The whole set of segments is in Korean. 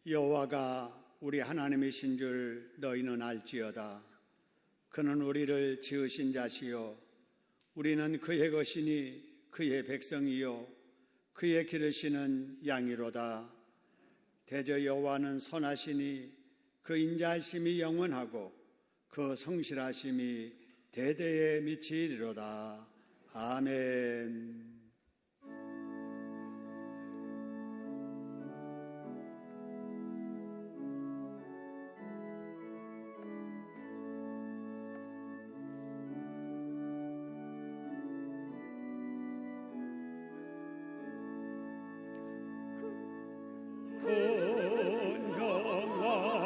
여호와가 우리 하나님이신 줄 너희는 알지어다. 그는 우리를 지으신 자시요 우리는 그의 것이니 그의 백성이요 그의 기르시는 양이로다. 대저 여호와는 선하시니 그 인자하심이 영원하고 그 성실하심이 대대에 미치리로다. 아멘.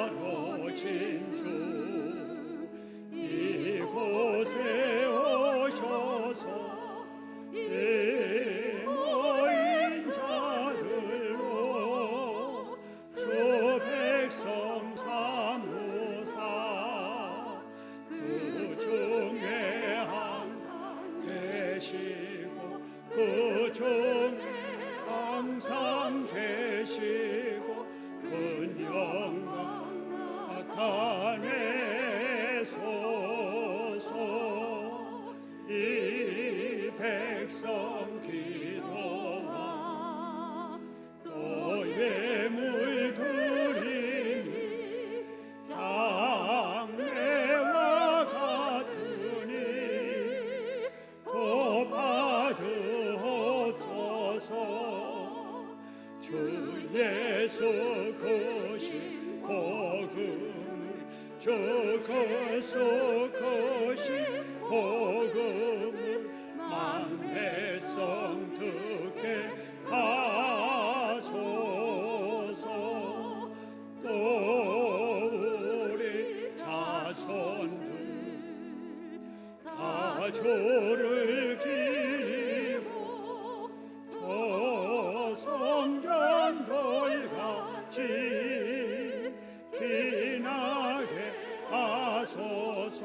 영화로신 주 이곳에 오셔서 이 모인 자들로 주 백성 삼으사 그 중에 항상 계시고 그 중에 항상 계시고 큰 영광 나타내소서. 이 백성 기도와 또 예물 드리니 향례와 같으니 복 받으옵소서. 주 예수 크신 복음을 주 그리스도 크신 복음을 만백성 듣게 하소서. 또 우리 자손들 다 주를 기리고 저 성전돌같이 빛나게 하소서.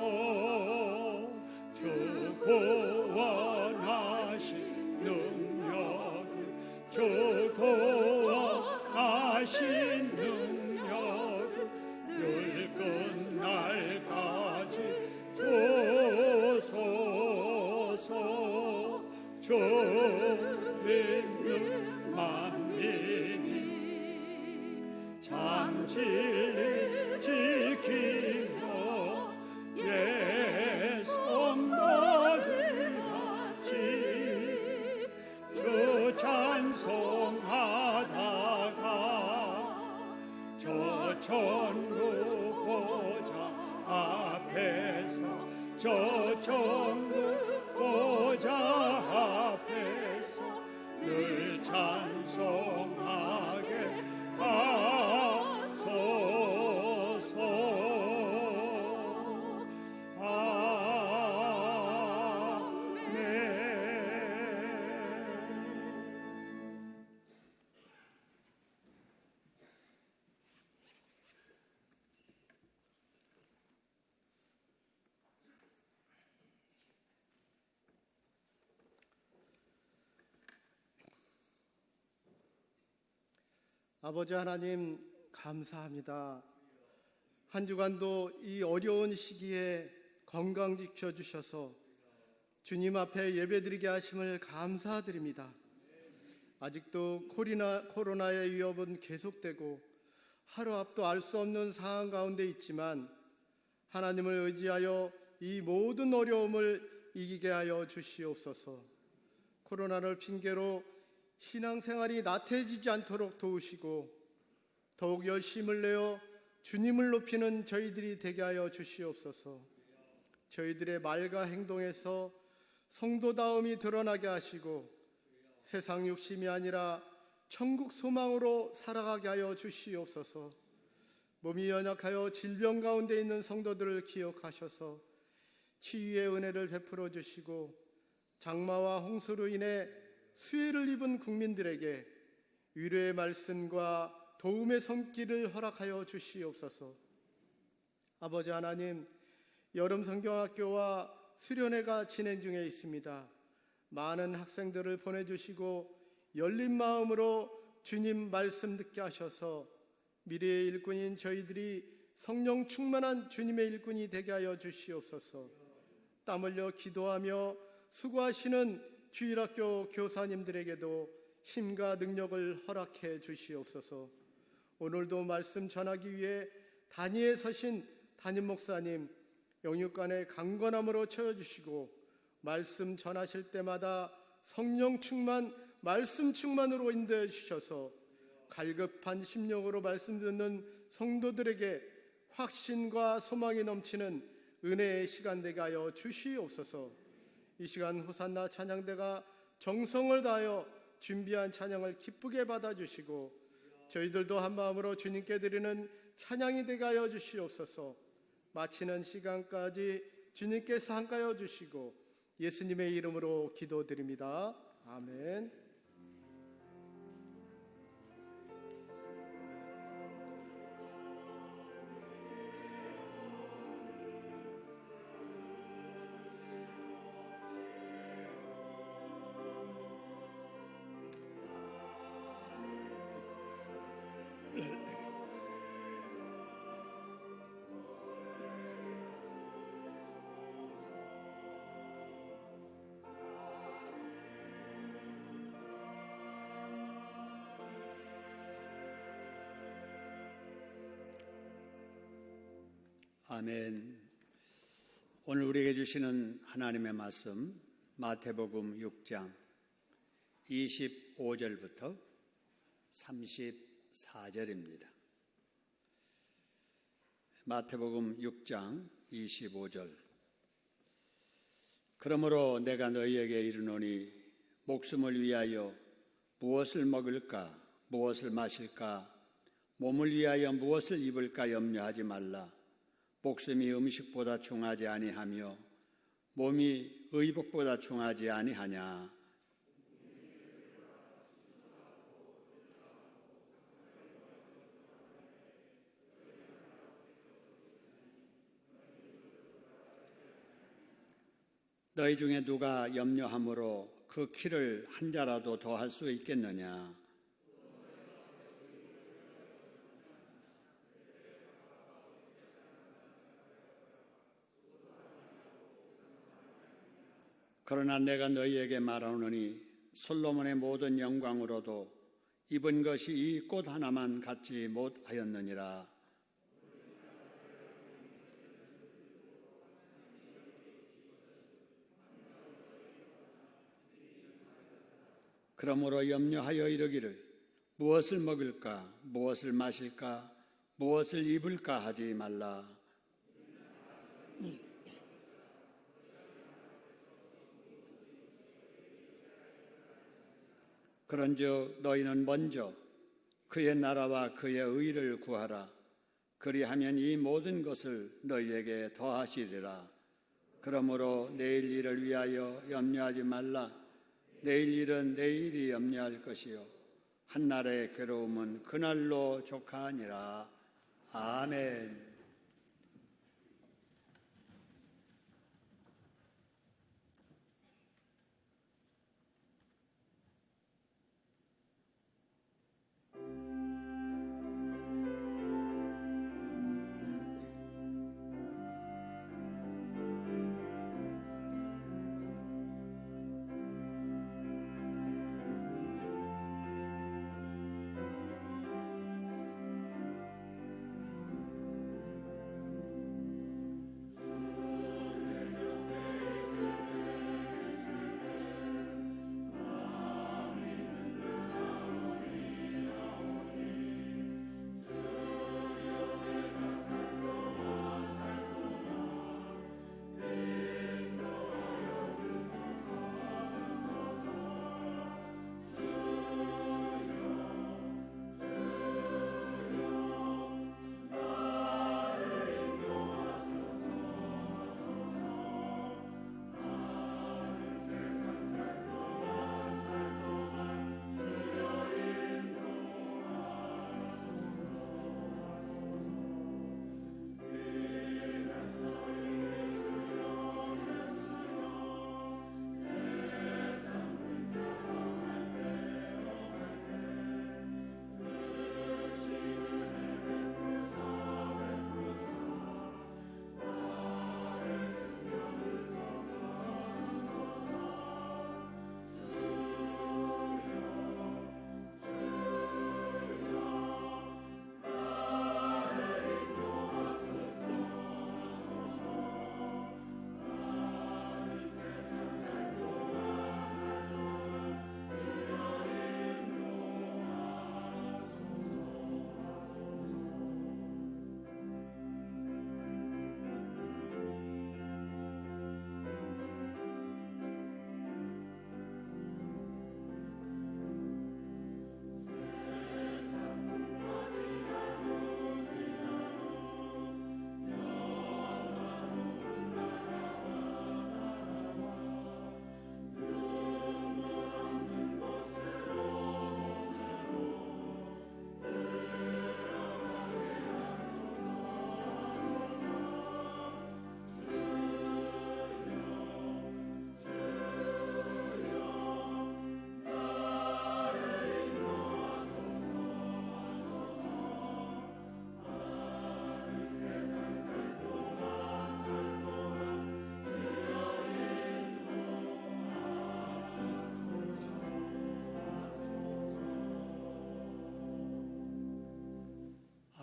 주 구원하신 능력을 주 구원하신 능력을 늘 끝날까지 주소서. 주 믿는 만민이 참 진리 지키며 예 성도들 같이 주 찬송하다가 저 천국 보좌 앞에서 저 천국 보좌 앞에서 늘 찬송하게 하소서. 아멘. 아버지 하나님 감사합니다. 한 주간도 이 어려운 시기에 건강 지켜주셔서 주님 앞에 예배드리게 하심을 감사드립니다. 아직도 코로나의 위협은 계속되고 하루 앞도 알 수 없는 상황 가운데 있지만 하나님을 의지하여 이 모든 어려움을 이기게 하여 주시옵소서. 코로나를 핑계로 신앙생활이 나태해지지 않도록 도우시고 더욱 열심을 내어 주님을 높이는 저희들이 되게 하여 주시옵소서. 저희들의 말과 행동에서 성도다움이 드러나게 하시고 세상 욕심이 아니라 천국 소망으로 살아가게 하여 주시옵소서. 몸이 연약하여 질병 가운데 있는 성도들을 기억하셔서 치유의 은혜를 베풀어 주시고 장마와 홍수로 인해 수해를 입은 국민들에게 위로의 말씀과 도움의 손길을 허락하여 주시옵소서. 아버지 하나님, 여름 성경학교와 수련회가 진행 중에 있습니다. 많은 학생들을 보내주시고 열린 마음으로 주님 말씀 듣게 하셔서 미래의 일꾼인 저희들이 성령 충만한 주님의 일꾼이 되게 하여 주시옵소서. 땀 흘려 기도하며 수고하시는 주일학교 교사님들에게도 힘과 능력을 허락해 주시옵소서. 오늘도 말씀 전하기 위해 단위에 서신 담임 목사님 영육간의 강건함으로 채워주시고 말씀 전하실 때마다 성령 충만, 말씀 충만으로 인도해 주셔서 갈급한 심령으로 말씀 듣는 성도들에게 확신과 소망이 넘치는 은혜의 시간 되게 하여 주시옵소서. 이 시간 호산나 찬양대가 정성을 다하여 준비한 찬양을 기쁘게 받아주시고 저희들도 한마음으로 주님께 드리는 찬양이 되게 하여 주시옵소서. 마치는 시간까지 주님께서 함께하여 주시고 예수님의 이름으로 기도드립니다. 아멘. 아멘. 오늘 우리에게 주시는 하나님의 말씀 마태복음 6장 25절부터 34절입니다. 마태복음 6장 25절. 그러므로 내가 너희에게 이르노니 목숨을 위하여 무엇을 먹을까 무엇을 마실까 몸을 위하여 무엇을 입을까 염려하지 말라. 목숨이 음식보다 중하지 아니하며 몸이 의복보다 중하지 아니하냐. 너희 중에 누가 염려함으로 그 키를 한 자라도 더 할 수 있겠느냐. 그러나 내가 너희에게 말하노니 솔로몬의 모든 영광으로도 입은 것이 이 꽃 하나만 갖지 못하였느니라. 그러므로 염려하여 이르기를 무엇을 먹을까 무엇을 마실까 무엇을 입을까 하지 말라. 그런즉 너희는 먼저 그의 나라와 그의 의를 구하라. 그리하면 이 모든 것을 너희에게 더하시리라. 그러므로 내일 일을 위하여 염려하지 말라. 내일 일은 내일이 염려할 것이요 한날의 괴로움은 그날로 족하니라. 아멘.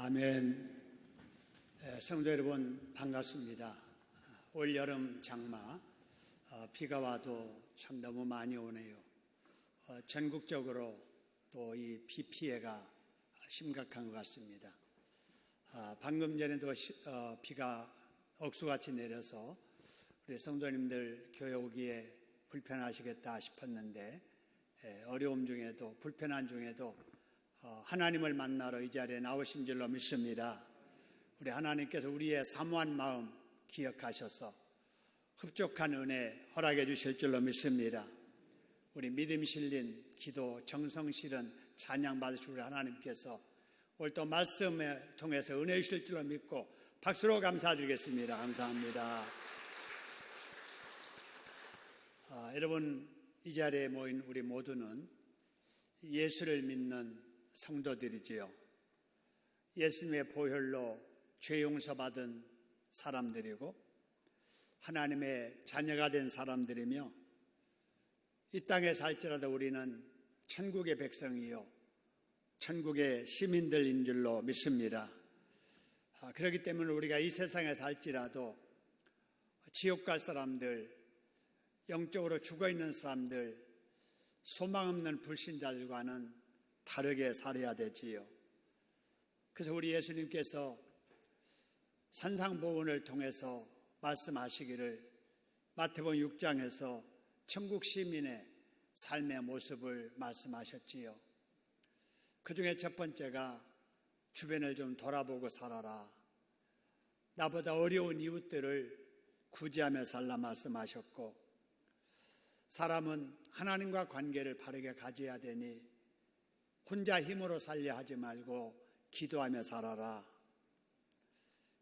아멘. 성도 여러분 반갑습니다. 올 여름 장마 비가 와도 참 너무 많이 오네요. 전국적으로 또 이 비 피해가 심각한 것 같습니다. 방금 전에도 비가 억수같이 내려서 우리 성도님들 교회 오기에 불편하시겠다 싶었는데 어려움 중에도 불편한 중에도 하나님을 만나러 이 자리에 나오신 줄로 믿습니다. 우리 하나님께서 우리의 사모한 마음 기억하셔서 흡족한 은혜 허락해 주실 줄로 믿습니다. 우리 믿음 실린 기도 정성 실은 찬양 받으실 우리 하나님께서 오늘 또 말씀을 통해서 은혜 주실 줄로 믿고 박수로 감사드리겠습니다. 감사합니다. 여러분 이 자리에 모인 우리 모두는 예수를 믿는 성도들이지요. 예수님의 보혈로 죄 용서받은 사람들이고 하나님의 자녀가 된 사람들이며 이 땅에 살지라도 우리는 천국의 백성이요 천국의 시민들인 줄로 믿습니다. 그렇기 때문에 우리가 이 세상에 살지라도 지옥 갈 사람들, 영적으로 죽어있는 사람들, 소망 없는 불신자들과는 다르게 살아야 되지요. 그래서 우리 예수님께서 산상보훈을 통해서 말씀하시기를 마태복음 6장에서 천국 시민의 삶의 모습을 말씀하셨지요. 그 중에 첫 번째가 주변을 좀 돌아보고 살아라. 나보다 어려운 이웃들을 구제하며 살라 말씀하셨고 사람은 하나님과 관계를 바르게 가져야 되니 혼자 힘으로 살려 하지 말고 기도하며 살아라.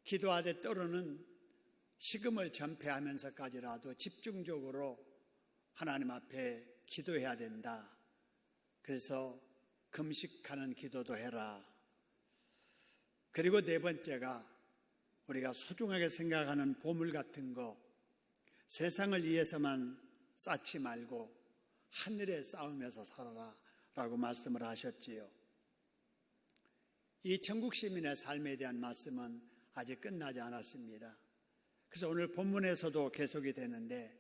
기도하되 때로는 식음을 전폐하면서까지라도 집중적으로 하나님 앞에 기도해야 된다. 그래서 금식하는 기도도 해라. 그리고 네 번째가 우리가 소중하게 생각하는 보물 같은 거 세상을 위해서만 쌓지 말고 하늘에 쌓으면서 살아라 라고 말씀을 하셨지요. 이 천국 시민의 삶에 대한 말씀은 아직 끝나지 않았습니다. 그래서 오늘 본문에서도 계속이 되는데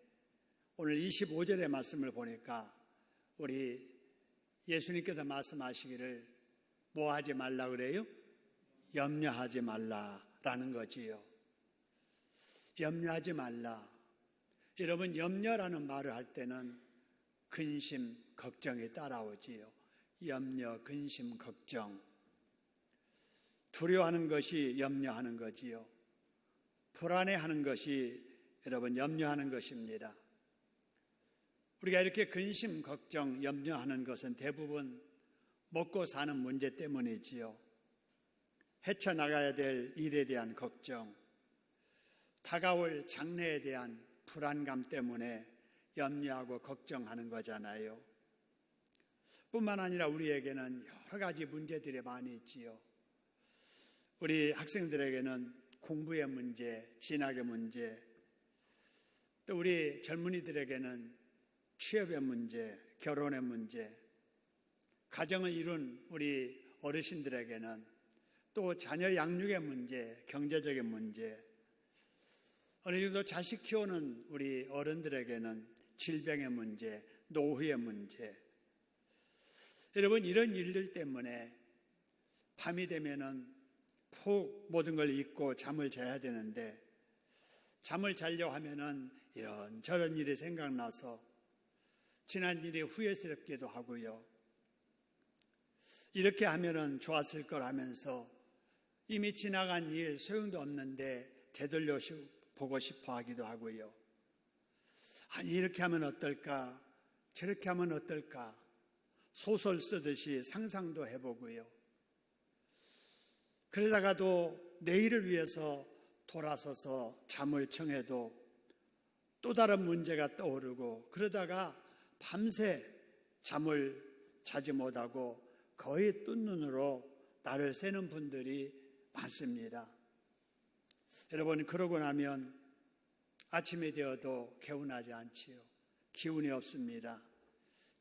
오늘 25절의 말씀을 보니까 우리 예수님께서 말씀하시기를 뭐 하지 말라 그래요? 염려하지 말라라는 거지요. 염려하지 말라. 여러분 염려라는 말을 할 때는 근심, 걱정이 따라오지요. 염려, 근심, 걱정. 두려워하는 것이 염려하는 거지요. 불안해하는 것이 여러분 염려하는 것입니다. 우리가 이렇게 근심, 걱정, 염려하는 것은 대부분 먹고 사는 문제 때문이지요. 헤쳐나가야 될 일에 대한 걱정, 다가올 장래에 대한 불안감 때문에 염려하고 걱정하는 거잖아요. 뿐만 아니라 우리에게는 여러 가지 문제들이 많이 있지요. 우리 학생들에게는 공부의 문제, 진학의 문제, 또 우리 젊은이들에게는 취업의 문제, 결혼의 문제, 가정을 이룬 우리 어르신들에게는 또 자녀 양육의 문제, 경제적인 문제, 어느 정도 자식 키우는 우리 어른들에게는 질병의 문제, 노후의 문제. 여러분 이런 일들 때문에 밤이 되면은 푹 모든 걸 잊고 잠을 자야 되는데 잠을 자려고 하면은 이런저런 일이 생각나서 지난 일이 후회스럽기도 하고요. 이렇게 하면은 좋았을 걸 하면서 이미 지나간 일 소용도 없는데 되돌려 보고 싶어 하기도 하고요. 아니 이렇게 하면 어떨까? 저렇게 하면 어떨까? 소설 쓰듯이 상상도 해보고요. 그러다가도 내일을 위해서 돌아서서 잠을 청해도 또 다른 문제가 떠오르고 그러다가 밤새 잠을 자지 못하고 거의 뜬 눈으로 날을 새는 분들이 많습니다. 여러분 그러고 나면 아침이 되어도 개운하지 않지요. 기운이 없습니다.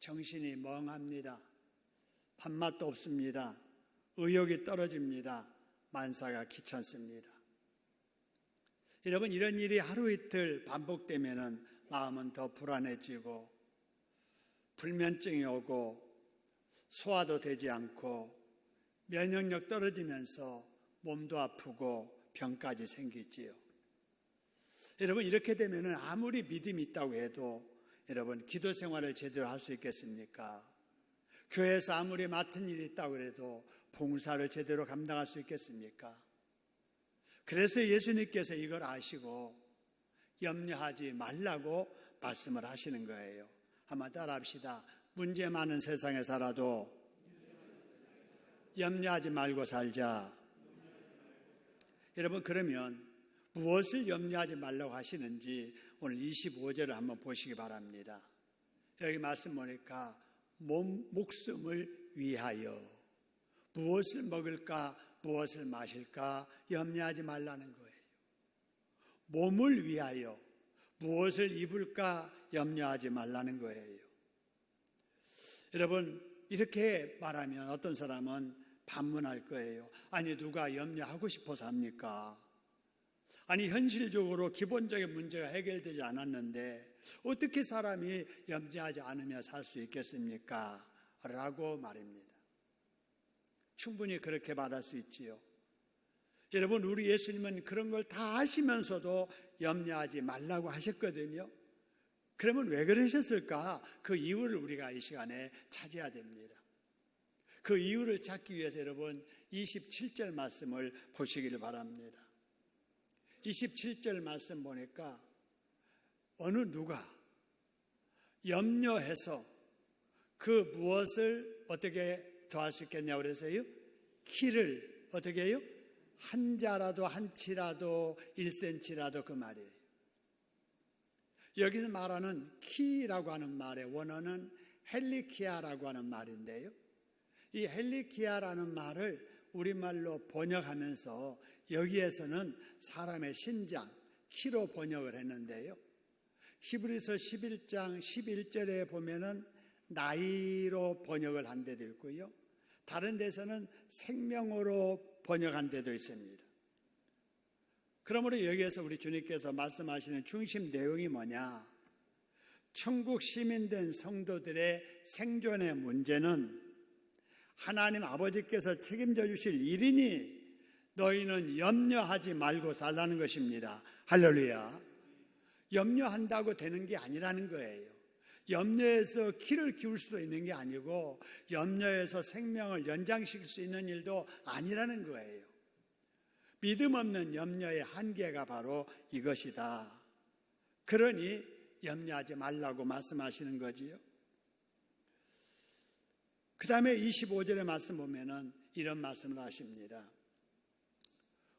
정신이 멍합니다. 밥맛도 없습니다. 의욕이 떨어집니다. 만사가 귀찮습니다. 여러분, 이런 일이 하루 이틀 반복되면 마음은 더 불안해지고 불면증이 오고 소화도 되지 않고 면역력 떨어지면서 몸도 아프고 병까지 생기지요. 여러분, 이렇게 되면 아무리 믿음이 있다고 해도 여러분, 기도 생활을 제대로 할 수 있겠습니까? 교회에서 아무리 맡은 일이 있다고 해도 봉사를 제대로 감당할 수 있겠습니까? 그래서 예수님께서 이걸 아시고 염려하지 말라고 말씀을 하시는 거예요. 한번 따라합시다. 문제 많은 세상에 살아도 염려하지 말고 살자. 여러분, 그러면 무엇을 염려하지 말라고 하시는지 오늘 25절을 한번 보시기 바랍니다. 여기 말씀 보니까 목숨을 위하여 무엇을 먹을까 무엇을 마실까 염려하지 말라는 거예요. 몸을 위하여 무엇을 입을까 염려하지 말라는 거예요. 여러분, 이렇게 말하면 어떤 사람은 반문할 거예요. 아니, 누가 염려하고 싶어서 합니까? 아니, 현실적으로 기본적인 문제가 해결되지 않았는데 어떻게 사람이 염려하지 않으며 살 수 있겠습니까? 라고 말입니다. 충분히 그렇게 말할 수 있지요. 여러분, 우리 예수님은 그런 걸 다 아시면서도 염려하지 말라고 하셨거든요. 그러면 왜 그러셨을까? 그 이유를 우리가 이 시간에 찾아야 됩니다. 그 이유를 찾기 위해서 여러분 27절 말씀을 보시기를 바랍니다. 27절 말씀 보니까 어느 누가 염려해서 그 무엇을 어떻게 더할 수 있겠냐고 그래서요? 키를 어떻게 해요? 한 자라도 한 치라도 1cm라도 그 말이에요. 여기서 말하는 키라고 하는 말의 원어는 헬리키아라고 하는 말인데요. 이 헬리키아라는 말을 우리말로 번역하면서 여기에서는 사람의 신장, 키로 번역을 했는데요. 히브리서 11장 11절에 보면은 나이로 번역을 한 데도 있고요. 다른 데서는 생명으로 번역한 데도 있습니다. 그러므로 여기에서 우리 주님께서 말씀하시는 중심 내용이 뭐냐? 천국 시민된 성도들의 생존의 문제는 하나님 아버지께서 책임져 주실 일이니 너희는 염려하지 말고 살라는 것입니다. 할렐루야. 염려한다고 되는 게 아니라는 거예요. 염려해서 키를 키울 수도 있는 게 아니고 염려해서 생명을 연장시킬 수 있는 일도 아니라는 거예요. 믿음 없는 염려의 한계가 바로 이것이다. 그러니 염려하지 말라고 말씀하시는 거지요. 그 다음에 25절의 말씀 보면은 이런 말씀을 하십니다.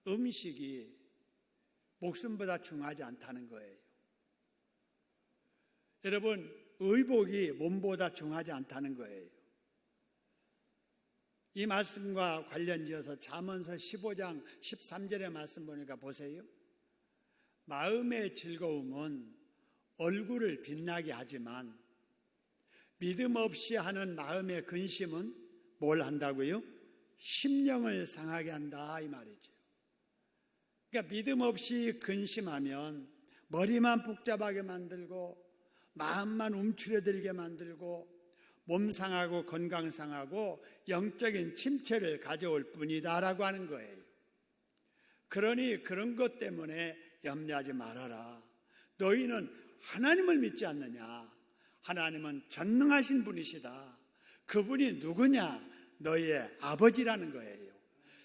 음식이 목숨보다 중요하지 않다는 거예요. 여러분, 의복이 몸보다 중요하지 않다는 거예요. 이 말씀과 관련지어서 잠언서 15장 13절의 말씀 보니까 보세요. 마음의 즐거움은 얼굴을 빛나게 하지만 믿음 없이 하는 마음의 근심은 뭘 한다고요? 심령을 상하게 한다 이 말이죠. 그러니까 믿음 없이 근심하면 머리만 복잡하게 만들고 마음만 움츠러들게 만들고 몸 상하고 건강 상하고 영적인 침체를 가져올 뿐이다라고 하는 거예요. 그러니 그런 것 때문에 염려하지 말아라. 너희는 하나님을 믿지 않느냐? 하나님은 전능하신 분이시다. 그분이 누구냐? 너희의 아버지라는 거예요.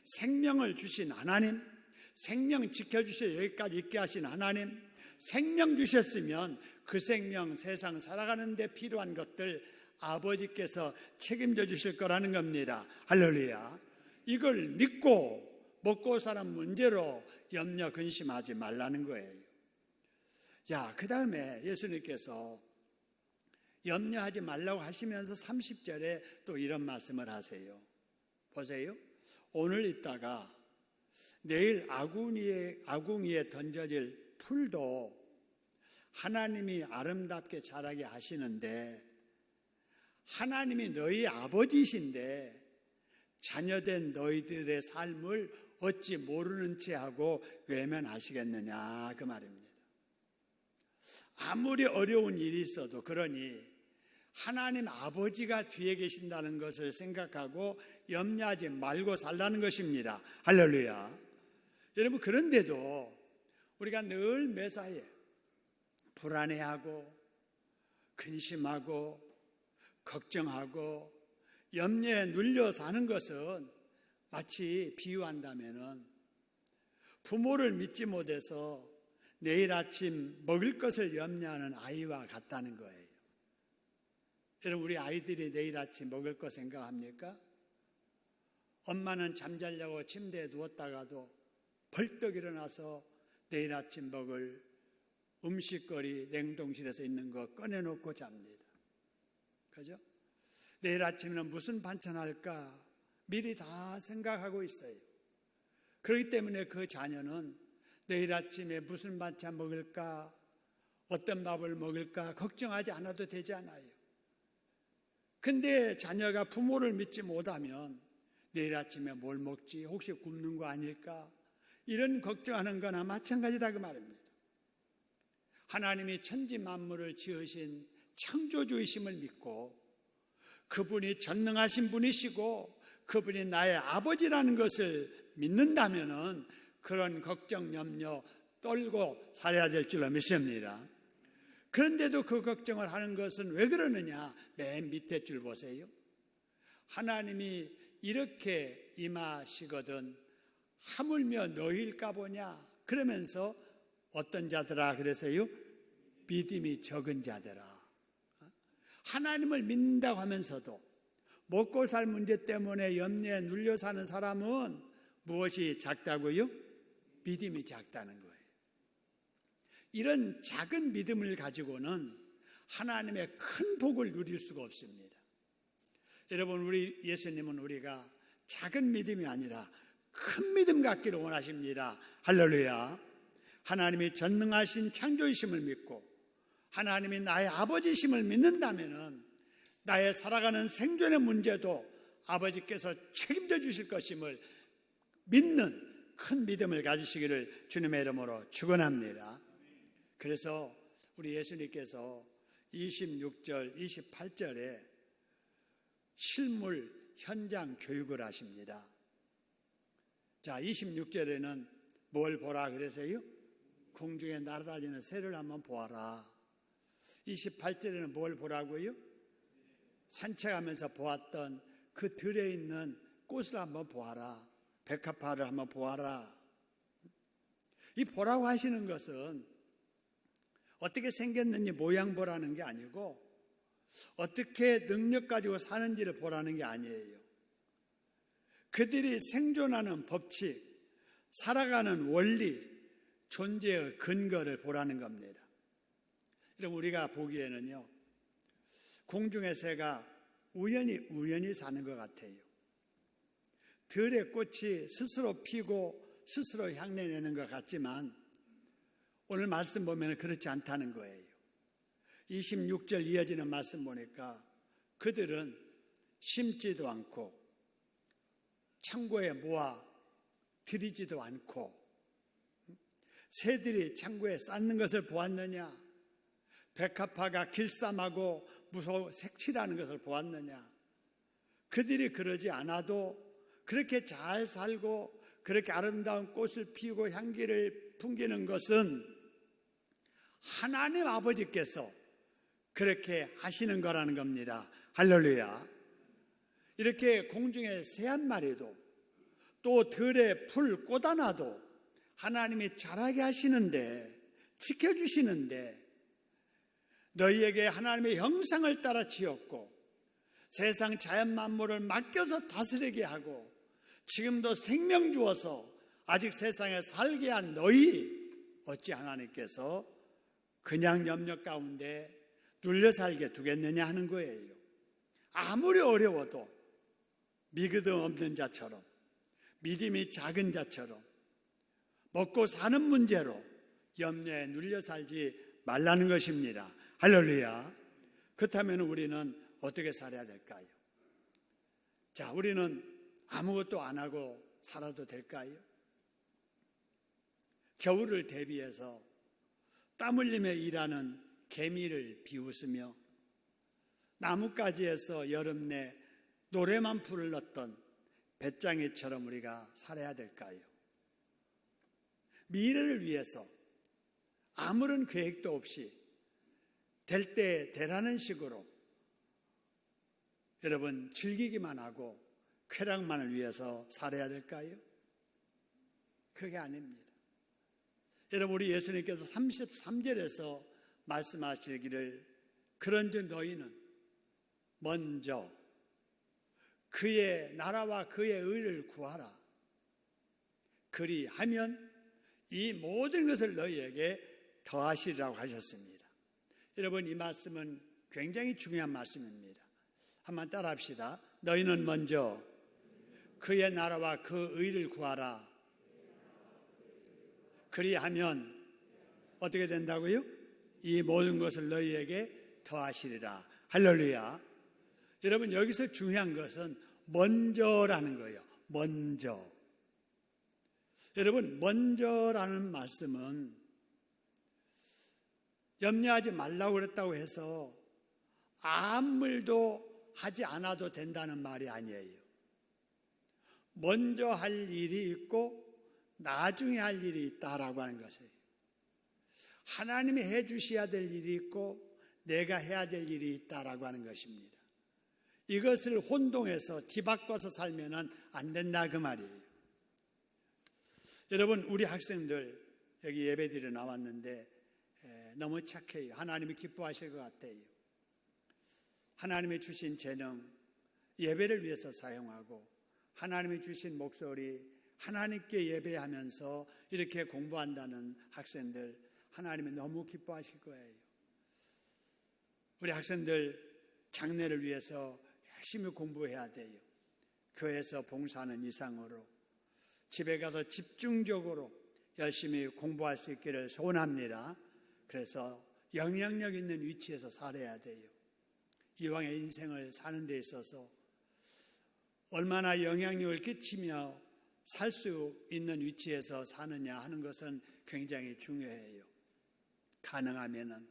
생명을 주신 하나님, 생명 지켜주셔 여기까지 있게 하신 하나님, 생명 주셨으면 그 생명 세상 살아가는 데 필요한 것들 아버지께서 책임져 주실 거라는 겁니다. 할렐루야. 이걸 믿고 먹고 사는 문제로 염려 근심하지 말라는 거예요. 자, 그 다음에 예수님께서 염려하지 말라고 하시면서 30절에 또 이런 말씀을 하세요. 보세요. 오늘 있다가 내일 아궁이에 던져질 풀도 하나님이 아름답게 자라게 하시는데 하나님이 너희 아버지이신데 자녀된 너희들의 삶을 어찌 모르는 채 하고 외면하시겠느냐 그 말입니다. 아무리 어려운 일이 있어도 그러니 하나님 아버지가 뒤에 계신다는 것을 생각하고 염려하지 말고 살라는 것입니다. 할렐루야. 여러분, 그런데도 우리가 늘 매사에 불안해하고 근심하고 걱정하고 염려에 눌려 사는 것은 마치 비유한다면은 부모를 믿지 못해서 내일 아침 먹을 것을 염려하는 아이와 같다는 거예요. 여러분, 우리 아이들이 내일 아침 먹을 거 생각합니까? 엄마는 잠자려고 침대에 누웠다가도 벌떡 일어나서 내일 아침 먹을 음식거리 냉동실에서 있는 거 꺼내놓고 잡니다. 그죠? 내일 아침에는 무슨 반찬 할까 미리 다 생각하고 있어요. 그렇기 때문에 그 자녀는 내일 아침에 무슨 반찬 먹을까, 어떤 밥을 먹을까 걱정하지 않아도 되지 않아요. 근데 자녀가 부모를 믿지 못하면 내일 아침에 뭘 먹지, 혹시 굶는 거 아닐까, 이런 걱정하는 거나 마찬가지다 그 말입니다. 하나님이 천지 만물을 지으신 창조주이심을 믿고 그분이 전능하신 분이시고 그분이 나의 아버지라는 것을 믿는다면은 그런 걱정, 염려 떨고 살아야 될 줄로 믿습니다. 그런데도 그 걱정을 하는 것은 왜 그러느냐? 맨 밑에 줄 보세요. 하나님이 이렇게 임하시거든 하물며 너희일까 보냐? 그러면서 어떤 자들아 그래서요? 믿음이 적은 자들아. 하나님을 믿는다고 하면서도 먹고 살 문제 때문에 염려에 눌려 사는 사람은 무엇이 작다고요? 믿음이 작다는 거예요. 이런 작은 믿음을 가지고는 하나님의 큰 복을 누릴 수가 없습니다. 여러분, 우리 예수님은 우리가 작은 믿음이 아니라 큰 믿음 갖기를 원하십니다. 할렐루야. 하나님이 전능하신 창조이심을 믿고 하나님이 나의 아버지심을 믿는다면은 나의 살아가는 생존의 문제도 아버지께서 책임져 주실 것임을 믿는 큰 믿음을 가지시기를 주님의 이름으로 축원합니다. 그래서 우리 예수님께서 26절, 28절에 실물 현장 교육을 하십니다. 자, 26절에는 뭘 보라 그래서요? 공중에 날아다니는 새를 한번 보아라. 28절에는 뭘 보라고요? 산책하면서 보았던 그 들에 있는 꽃을 한번 보아라. 백합화를 한번 보아라. 이 보라고 하시는 것은 어떻게 생겼는지 모양 보라는 게 아니고 어떻게 능력 가지고 사는지를 보라는 게 아니에요. 그들이 생존하는 법칙, 살아가는 원리, 존재의 근거를 보라는 겁니다. 여러분, 우리가 보기에는요, 공중의 새가 우연히 사는 것 같아요. 들의 꽃이 스스로 피고 스스로 향내 내는 것 같지만 오늘 말씀 보면 그렇지 않다는 거예요. 26절 이어지는 말씀 보니까 그들은 심지도 않고 창고에 모아 들이지도 않고 새들이 창고에 쌓는 것을 보았느냐? 백합화가 길쌈하고 무서워 색칠하는 것을 보았느냐? 그들이 그러지 않아도 그렇게 잘 살고 그렇게 아름다운 꽃을 피우고 향기를 풍기는 것은 하나님 아버지께서 그렇게 하시는 거라는 겁니다. 할렐루야. 이렇게 공중에 새 한 마리도 또 들에 풀 꽃 하나도 하나님이 자라게 하시는데, 지켜주시는데, 너희에게 하나님의 형상을 따라 지었고 세상 자연 만물을 맡겨서 다스리게 하고 지금도 생명 주어서 아직 세상에 살게 한 너희 어찌 하나님께서 그냥 염려 가운데 눌려 살게 두겠느냐 하는 거예요. 아무리 어려워도 믿음 없는 자처럼, 믿음이 작은 자처럼 먹고 사는 문제로 염려에 눌려 살지 말라는 것입니다. 할렐루야. 그렇다면 우리는 어떻게 살아야 될까요? 자, 우리는 아무것도 안 하고 살아도 될까요? 겨울을 대비해서 땀 흘리며 일하는 개미를 비웃으며 나뭇가지에서 여름 내 노래만 불렀던 배짱이처럼 우리가 살아야 될까요? 미래를 위해서 아무런 계획도 없이 될 때 되라는 식으로 여러분 즐기기만 하고 쾌락만을 위해서 살아야 될까요? 그게 아닙니다. 여러분 우리 예수님께서 33절에서 말씀하시기를 그런즉 너희는 먼저 그의 나라와 그의 의를 구하라. 그리하면 이 모든 것을 너희에게 더하시리라고 하셨습니다. 여러분 이 말씀은 굉장히 중요한 말씀입니다. 한번 따라 합시다. 너희는 먼저 그의 나라와 그 의를 구하라. 그리하면 어떻게 된다고요? 이 모든 것을 너희에게 더하시리라. 할렐루야. 여러분 여기서 중요한 것은 먼저라는 거예요. 먼저. 여러분 먼저라는 말씀은 염려하지 말라고 그랬다고 해서 아무 일도 하지 않아도 된다는 말이 아니에요. 먼저 할 일이 있고 나중에 할 일이 있다라고 하는 것이에요. 하나님이 해 주셔야 될 일이 있고 내가 해야 될 일이 있다라고 하는 것입니다. 이것을 혼동해서 뒤바꿔서 살면 안 된다 그 말이에요. 여러분 우리 학생들 여기 예배드리러 나왔는데 너무 착해요. 하나님이 기뻐하실 것 같아요. 하나님이 주신 재능 예배를 위해서 사용하고 하나님이 주신 목소리 하나님께 예배하면서 이렇게 공부한다는 학생들 하나님이 너무 기뻐하실 거예요. 우리 학생들 장래를 위해서 열심히 공부해야 돼요. 교회에서 봉사하는 이상으로 집에 가서 집중적으로 열심히 공부할 수 있기를 소원합니다. 그래서 영향력 있는 위치에서 살아야 돼요. 이왕의 인생을 사는 데 있어서 얼마나 영향력을 끼치며 살 수 있는 위치에서 사느냐 하는 것은 굉장히 중요해요. 가능하면은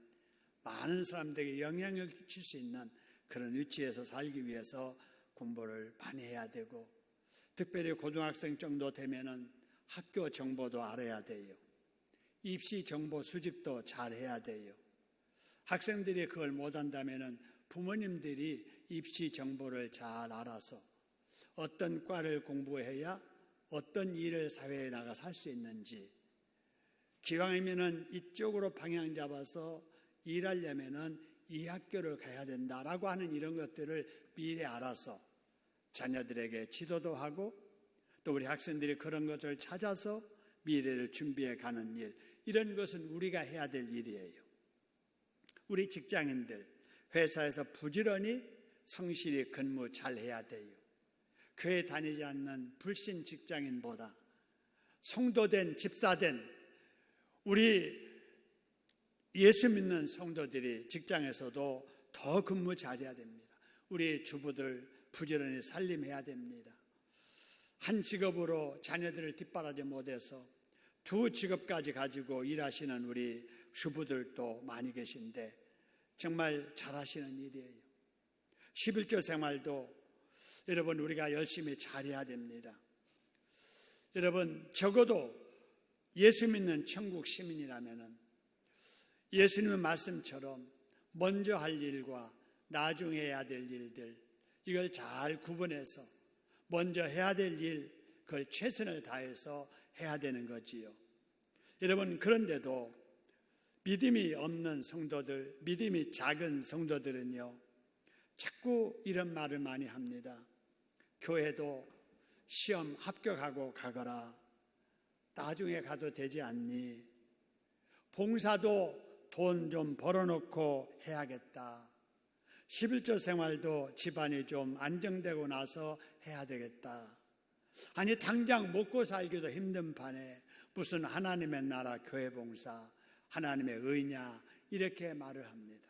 많은 사람들에게 영향력을 끼칠 수 있는 그런 위치에서 살기 위해서 공부를 많이 해야 되고 특별히 고등학생 정도 되면은 학교 정보도 알아야 돼요. 입시 정보 수집도 잘 해야 돼요. 학생들이 그걸 못한다면은 부모님들이 입시 정보를 잘 알아서 어떤 과를 공부해야 어떤 일을 사회에 나가서 할 수 있는지 기왕이면은 이쪽으로 방향 잡아서 일하려면은 이 학교를 가야 된다라고 하는 이런 것들을 미리 알아서 자녀들에게 지도도 하고 또 우리 학생들이 그런 것들을 찾아서 미래를 준비해 가는 일 이런 것은 우리가 해야 될 일이에요. 우리 직장인들 회사에서 부지런히 성실히 근무 잘 해야 돼요. 교회 다니지 않는 불신 직장인보다 성도된 집사된 우리 예수 믿는 성도들이 직장에서도 더 근무 잘해야 됩니다. 우리 주부들 부지런히 살림해야 됩니다. 한 직업으로 자녀들을 뒷바라지 못해서 두 직업까지 가지고 일하시는 우리 주부들도 많이 계신데 정말 잘하시는 일이에요. 11조 생활도 여러분 우리가 열심히 잘해야 됩니다. 여러분 적어도 예수 믿는 천국 시민이라면 예수님의 말씀처럼 먼저 할 일과 나중에 해야 될 일들 이걸 잘 구분해서 먼저 해야 될 일 그걸 최선을 다해서 해야 되는 거지요. 여러분 그런데도 믿음이 없는 성도들, 믿음이 작은 성도들은요 자꾸 이런 말을 많이 합니다. 교회도 시험 합격하고 가거라. 나중에 가도 되지 않니? 봉사도 돈 좀 벌어놓고 해야겠다. 11조 생활도 집안이 좀 안정되고 나서 해야 되겠다. 아니 당장 먹고 살기도 힘든 판에 무슨 하나님의 나라 교회 봉사, 하나님의 의냐 이렇게 말을 합니다.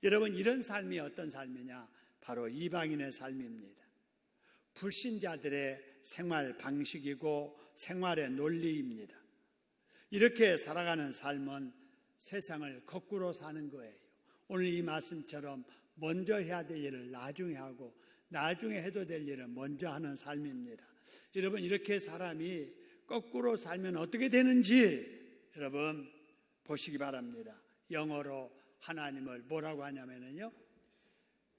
여러분 이런 삶이 어떤 삶이냐? 바로 이방인의 삶입니다. 불신자들의 생활 방식이고 생활의 논리입니다. 이렇게 살아가는 삶은 세상을 거꾸로 사는 거예요. 오늘 이 말씀처럼 먼저 해야 될 일을 나중에 하고 나중에 해도 될 일을 먼저 하는 삶입니다. 여러분, 이렇게 사람이 거꾸로 살면 어떻게 되는지 여러분 보시기 바랍니다. 영어로 하나님을 뭐라고 하냐면요,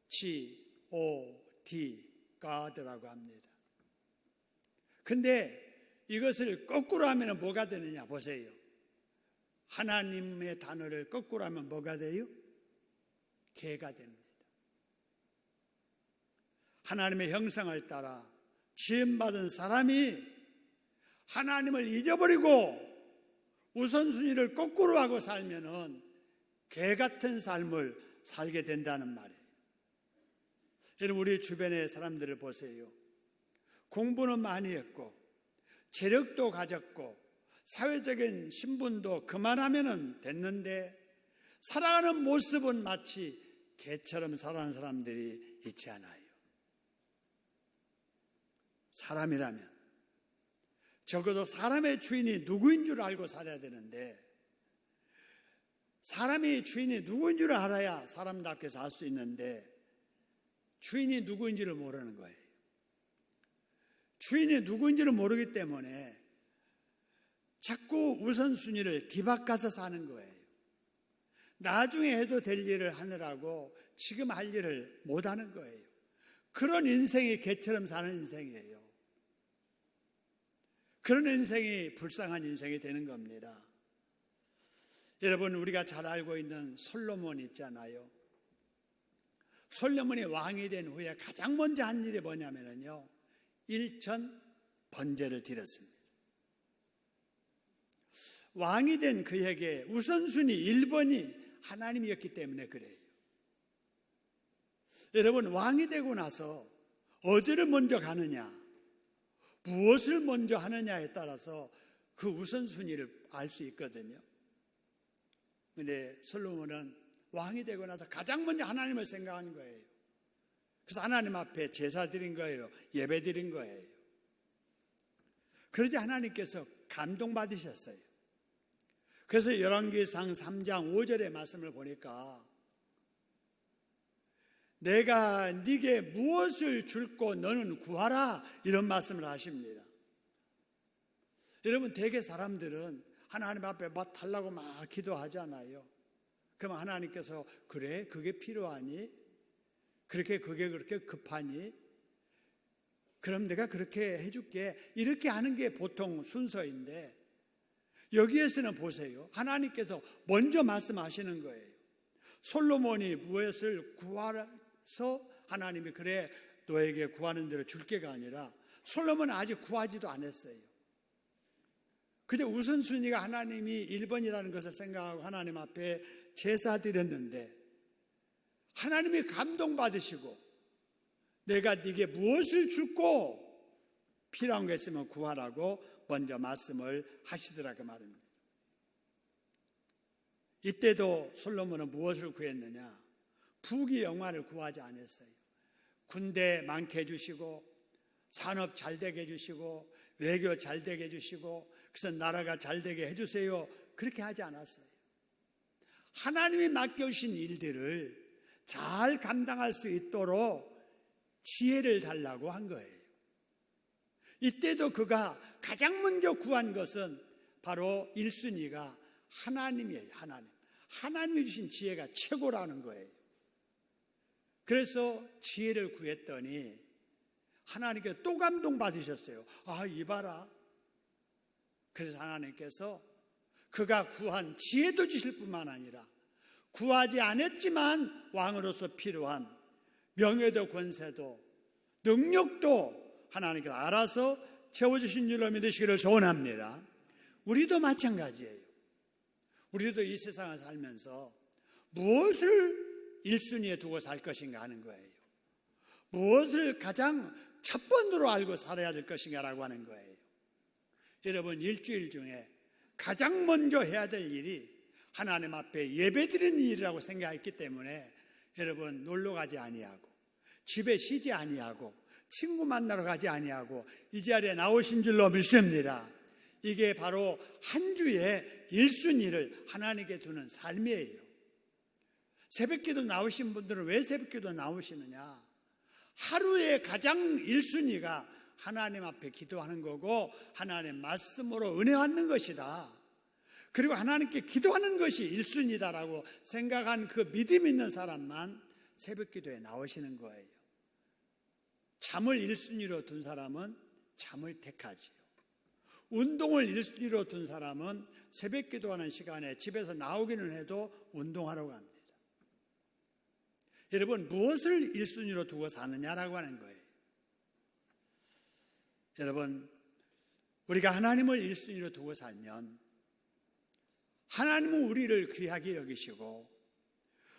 G-O-D, God라고 합니다. 근데 이것을 거꾸로 하면 뭐가 되느냐 보세요. 하나님의 단어를 거꾸로 하면 뭐가 돼요? 개가 됩니다. 하나님의 형상을 따라 지음받은 사람이 하나님을 잊어버리고 우선순위를 거꾸로 하고 살면은 개 같은 삶을 살게 된다는 말이에요. 여러분, 우리 주변의 사람들을 보세요. 공부는 많이 했고 재력도 가졌고 사회적인 신분도 그만하면 됐는데 살아가는 모습은 마치 개처럼 살아가는 사람들이 있지 않아요. 사람이라면 적어도 사람의 주인이 누구인 줄 알고 살아야 되는데 사람이 주인이 누구인 줄 알아야 사람답게 살 수 있는데 주인이 누구인지를 모르는 거예요. 주인이 누구인지를 모르기 때문에 자꾸 우선순위를 뒤바꿔서 사는 거예요. 나중에 해도 될 일을 하느라고 지금 할 일을 못하는 거예요. 그런 인생이 개처럼 사는 인생이에요. 그런 인생이 불쌍한 인생이 되는 겁니다. 여러분, 우리가 잘 알고 있는 솔로몬 있잖아요. 솔로몬이 왕이 된 후에 가장 먼저 한 일이 뭐냐면요, 일천 번제를 드렸습니다. 왕이 된 그에게 우선순위 1번이 하나님이었기 때문에 그래요. 여러분, 왕이 되고 나서 어디를 먼저 가느냐, 무엇을 먼저 하느냐에 따라서 그 우선순위를 알 수 있거든요. 그런데 솔로몬은 왕이 되고 나서 가장 먼저 하나님을 생각하는 거예요. 그래서 하나님 앞에 제사 드린 거예요. 예배 드린 거예요. 그러자 하나님께서 감동받으셨어요. 그래서 열왕기상 3장 5절의 말씀을 보니까 내가 네게 무엇을 줄고 너는 구하라, 이런 말씀을 하십니다. 여러분, 대개 사람들은 하나님 앞에 막 달라고 막 기도하잖아요. 그럼 하나님께서 그래? 그게 필요하니? 그게 그렇게 급하니? 그럼 내가 그렇게 해줄게. 이렇게 하는 게 보통 순서인데 여기에서는 보세요. 하나님께서 먼저 말씀하시는 거예요. 솔로몬이 무엇을 구하서 하나님이 그래 너에게 구하는 대로 줄게가 아니라 솔로몬은 아직 구하지도 않았어요. 근데 우선순위가 하나님이 1번이라는 것을 생각하고 하나님 앞에 제사 드렸는데 하나님이 감동받으시고 내가 네게 무엇을 줄고 필요한 거 있으면 구하라고 먼저 말씀을 하시더라고 말입니다. 이때도 솔로몬은 무엇을 구했느냐? 부귀 영화를 구하지 않았어요. 군대 많게 해주시고 산업 잘 되게 해주시고 외교 잘 되게 해주시고 그래서 나라가 잘 되게 해주세요. 그렇게 하지 않았어요. 하나님이 맡겨주신 일들을 잘 감당할 수 있도록 지혜를 달라고 한 거예요. 이때도 그가 가장 먼저 구한 것은 바로 1순위가 하나님이에요. 하나님이 주신 지혜가 최고라는 거예요. 그래서 지혜를 구했더니 하나님께서 또 감동받으셨어요. 아, 이봐라. 그래서 하나님께서 그가 구한 지혜도 주실 뿐만 아니라 구하지 않았지만 왕으로서 필요한 명예도 권세도 능력도 하나님께서 알아서 채워주신 줄로 믿으시기를 소원합니다. 우리도 마찬가지예요. 우리도 이 세상을 살면서 무엇을 1순위에 두고 살 것인가 하는 거예요. 무엇을 가장 첫 번으로 알고 살아야 될 것인가라고 하는 거예요. 여러분, 일주일 중에 가장 먼저 해야 될 일이 하나님 앞에 예배드리는 일이라고 생각했기 때문에 여러분 놀러 가지 아니하고 집에 쉬지 아니하고 친구 만나러 가지 아니하고 이 자리에 나오신 줄로 믿습니다. 이게 바로 한 주의 1순위를 하나님께 두는 삶이에요. 새벽기도 나오신 분들은 왜 새벽기도 나오시느냐? 하루의 가장 1순위가 하나님 앞에 기도하는 거고 하나님의 말씀으로 은혜 받는 것이다. 그리고 하나님께 기도하는 것이 1순위다라고 생각한 그 믿음 있는 사람만 새벽기도에 나오시는 거예요. 잠을 1순위로 둔 사람은 잠을 택하지요. 운동을 1순위로 둔 사람은 새벽기도하는 시간에 집에서 나오기는 해도 운동하러 갑니다. 여러분, 무엇을 1순위로 두고 사느냐라고 하는 거예요. 여러분, 우리가 하나님을 1순위로 두고 살면 하나님은 우리를 귀하게 여기시고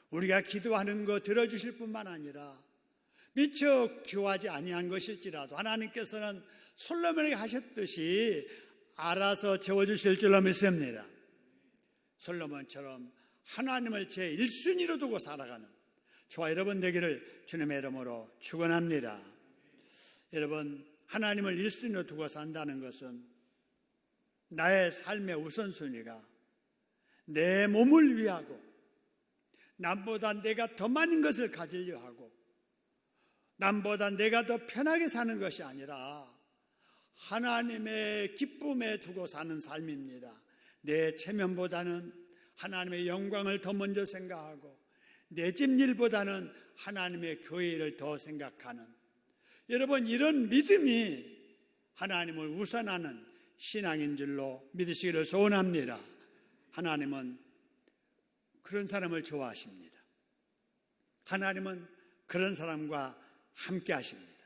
우리가 기도하는 거 들어주실 뿐만 아니라 미처 기도하지 아니한 것일지라도 하나님께서는 솔로몬에게 하셨듯이 알아서 채워주실 줄로 믿습니다. 솔로몬처럼 하나님을 제 1순위로 두고 살아가는 저와 여러분 되기를 주님의 이름으로 축원합니다. 여러분, 하나님을 1순위로 두고 산다는 것은 나의 삶의 우선순위가 내 몸을 위하고 남보다 내가 더 많은 것을 가지려 하고 남보다 내가 더 편하게 사는 것이 아니라 하나님의 기쁨에 두고 사는 삶입니다. 내 체면보다는 하나님의 영광을 더 먼저 생각하고 내 집 일보다는 하나님의 교회 일을 더 생각하는, 여러분, 이런 믿음이 하나님을 우선하는 신앙인 줄로 믿으시기를 소원합니다. 하나님은 그런 사람을 좋아하십니다. 하나님은 그런 사람과 함께 하십니다.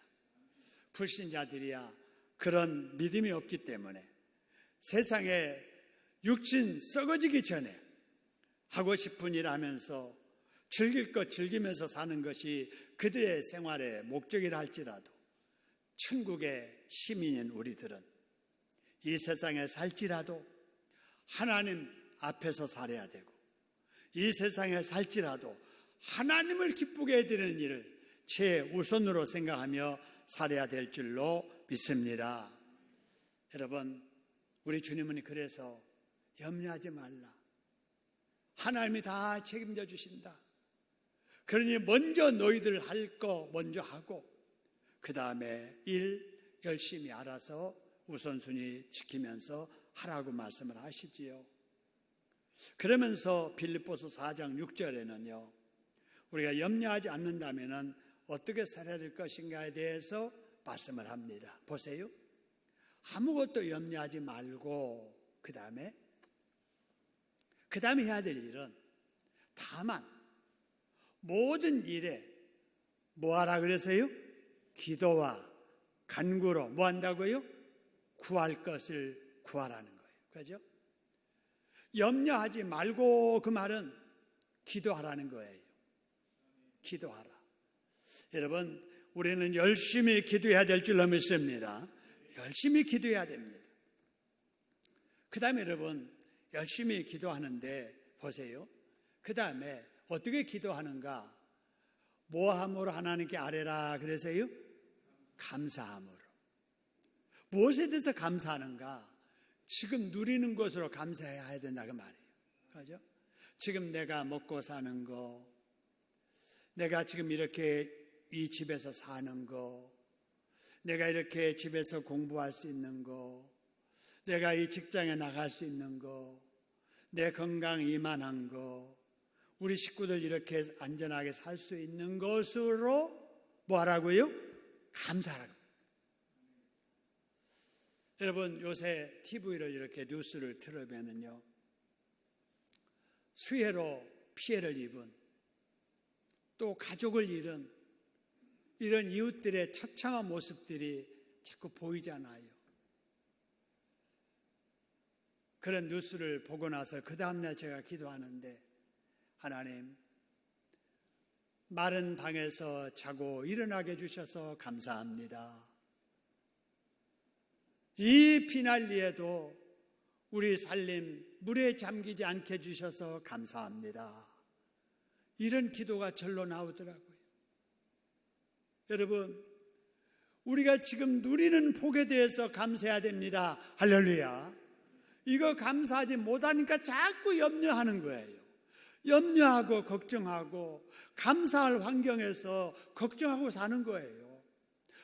불신자들이야 그런 믿음이 없기 때문에 세상에 육신 썩어지기 전에 하고 싶은 일 하면서 즐길 것 즐기면서 사는 것이 그들의 생활의 목적이라 할지라도 천국의 시민인 우리들은 이 세상에 살지라도 하나님 앞에서 살아야 되고 이 세상에 살지라도 하나님을 기쁘게 해드리는 일을 최우선으로 생각하며 살아야 될 줄로 믿습니다. 여러분, 우리 주님은 그래서 염려하지 말라. 하나님이 다 책임져 주신다. 그러니 먼저 너희들 할 거 먼저 하고 그 다음에 일 열심히 알아서 우선순위 지키면서 하라고 말씀을 하시지요. 그러면서 빌립보서 4장 6절에는요 우리가 염려하지 않는다면 어떻게 살아야 될 것인가에 대해서 말씀을 합니다. 보세요. 아무것도 염려하지 말고 그 다음에 해야 될 일은 다만 모든 일에 뭐 하라 그래서요? 기도와 간구로 뭐 한다고요? 구할 것을 구하라는 거예요. 그죠? 염려하지 말고 그 말은 기도하라는 거예요. 기도하라. 여러분, 우리는 열심히 기도해야 될 줄로 믿습니다. 열심히 기도해야 됩니다. 그 다음에 여러분, 열심히 기도하는데 보세요. 그 다음에 어떻게 기도하는가? 뭐함으로 하나님께 아뢰라 그래서요? 감사함으로. 무엇에 대해서 감사하는가? 지금 누리는 것으로 감사해야 된다 그 말이에요. 그렇죠? 지금 내가 먹고 사는 거, 내가 지금 이렇게 이 집에서 사는 거, 내가 이렇게 집에서 공부할 수 있는 거, 내가 이 직장에 나갈 수 있는 거, 내 건강 이만한 거, 우리 식구들 이렇게 안전하게 살 수 있는 것으로 뭐 하라고요? 감사하라고. 여러분, 요새 TV를 이렇게 뉴스를 틀어보면요 수해로 피해를 입은 또 가족을 잃은 이런 이웃들의 처참한 모습들이 자꾸 보이잖아요. 그런 뉴스를 보고 나서 그 다음날 제가 기도하는데, 하나님, 마른 방에서 자고 일어나게 해주셔서 감사합니다. 이 피난리에도 우리 살림 물에 잠기지 않게 해주셔서 감사합니다. 이런 기도가 절로 나오더라고요. 여러분, 우리가 지금 누리는 복에 대해서 감사해야 됩니다. 할렐루야. 이거 감사하지 못하니까 자꾸 염려하는 거예요. 염려하고 걱정하고 감사할 환경에서 걱정하고 사는 거예요.